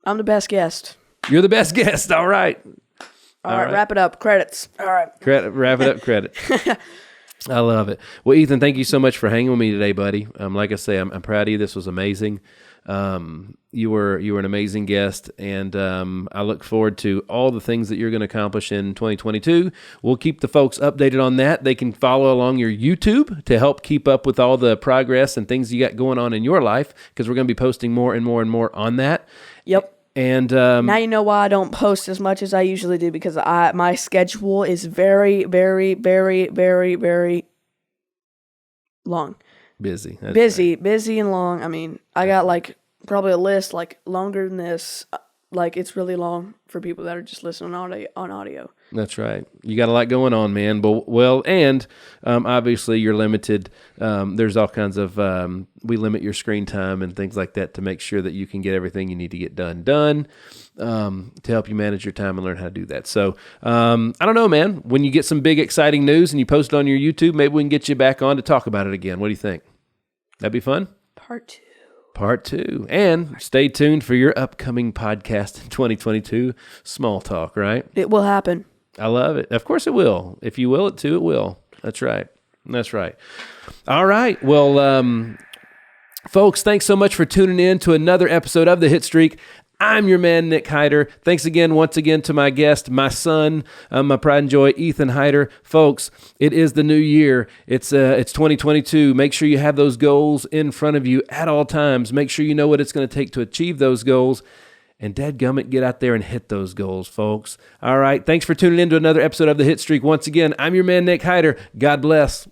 Speaker 3: I'm the best guest.
Speaker 1: You're the best guest. All right.
Speaker 3: All right. Wrap it up. Credits. All right.
Speaker 1: Wrap it up. Credit. I love it. Well, Ethan, thank you so much for hanging with me today, buddy. Like I say, I'm proud of you. This was amazing. You were an amazing guest, and I look forward to all the things that you're going to accomplish in 2022. We'll keep the folks updated on that. They can follow along your YouTube to help keep up with all the progress and things you got going on in your life, because we're going to be posting more and more and more on that.
Speaker 3: Yep.
Speaker 1: And
Speaker 3: now you know why I don't post as much as I usually do, because my schedule is very, very, very, very, very long.
Speaker 1: Busy.
Speaker 3: Busy and long. I mean, I got like probably a list like longer than this. Like, it's really long for people that are just listening on audio.
Speaker 1: That's right. You got a lot going on, man. But obviously you're limited. There's all kinds of we limit your screen time and things like that to make sure that you can get everything you need to get done to help you manage your time and learn how to do that. So I don't know, man. When you get some big exciting news and you post it on your YouTube, maybe we can get you back on to talk about it again. What do you think? That'd be fun. Part 2. And stay tuned for your upcoming podcast in 2022, Small Talk, right?
Speaker 3: It will happen.
Speaker 1: I love it. Of course it will. If you will it too, it will. That's right. All right. Well, folks, thanks so much for tuning in to another episode of The Hitstreak. I'm your man, Nick Hyder. Thanks once again to my guest, my son, my pride and joy, Ethan Hyder. Folks, it is the new year. It's 2022. Make sure you have those goals in front of you at all times. Make sure you know what it's going to take to achieve those goals. And dadgummit, get out there and hit those goals, folks. All right. Thanks for tuning in to another episode of The Hitstreak. Once again, I'm your man, Nick Hyder. God bless.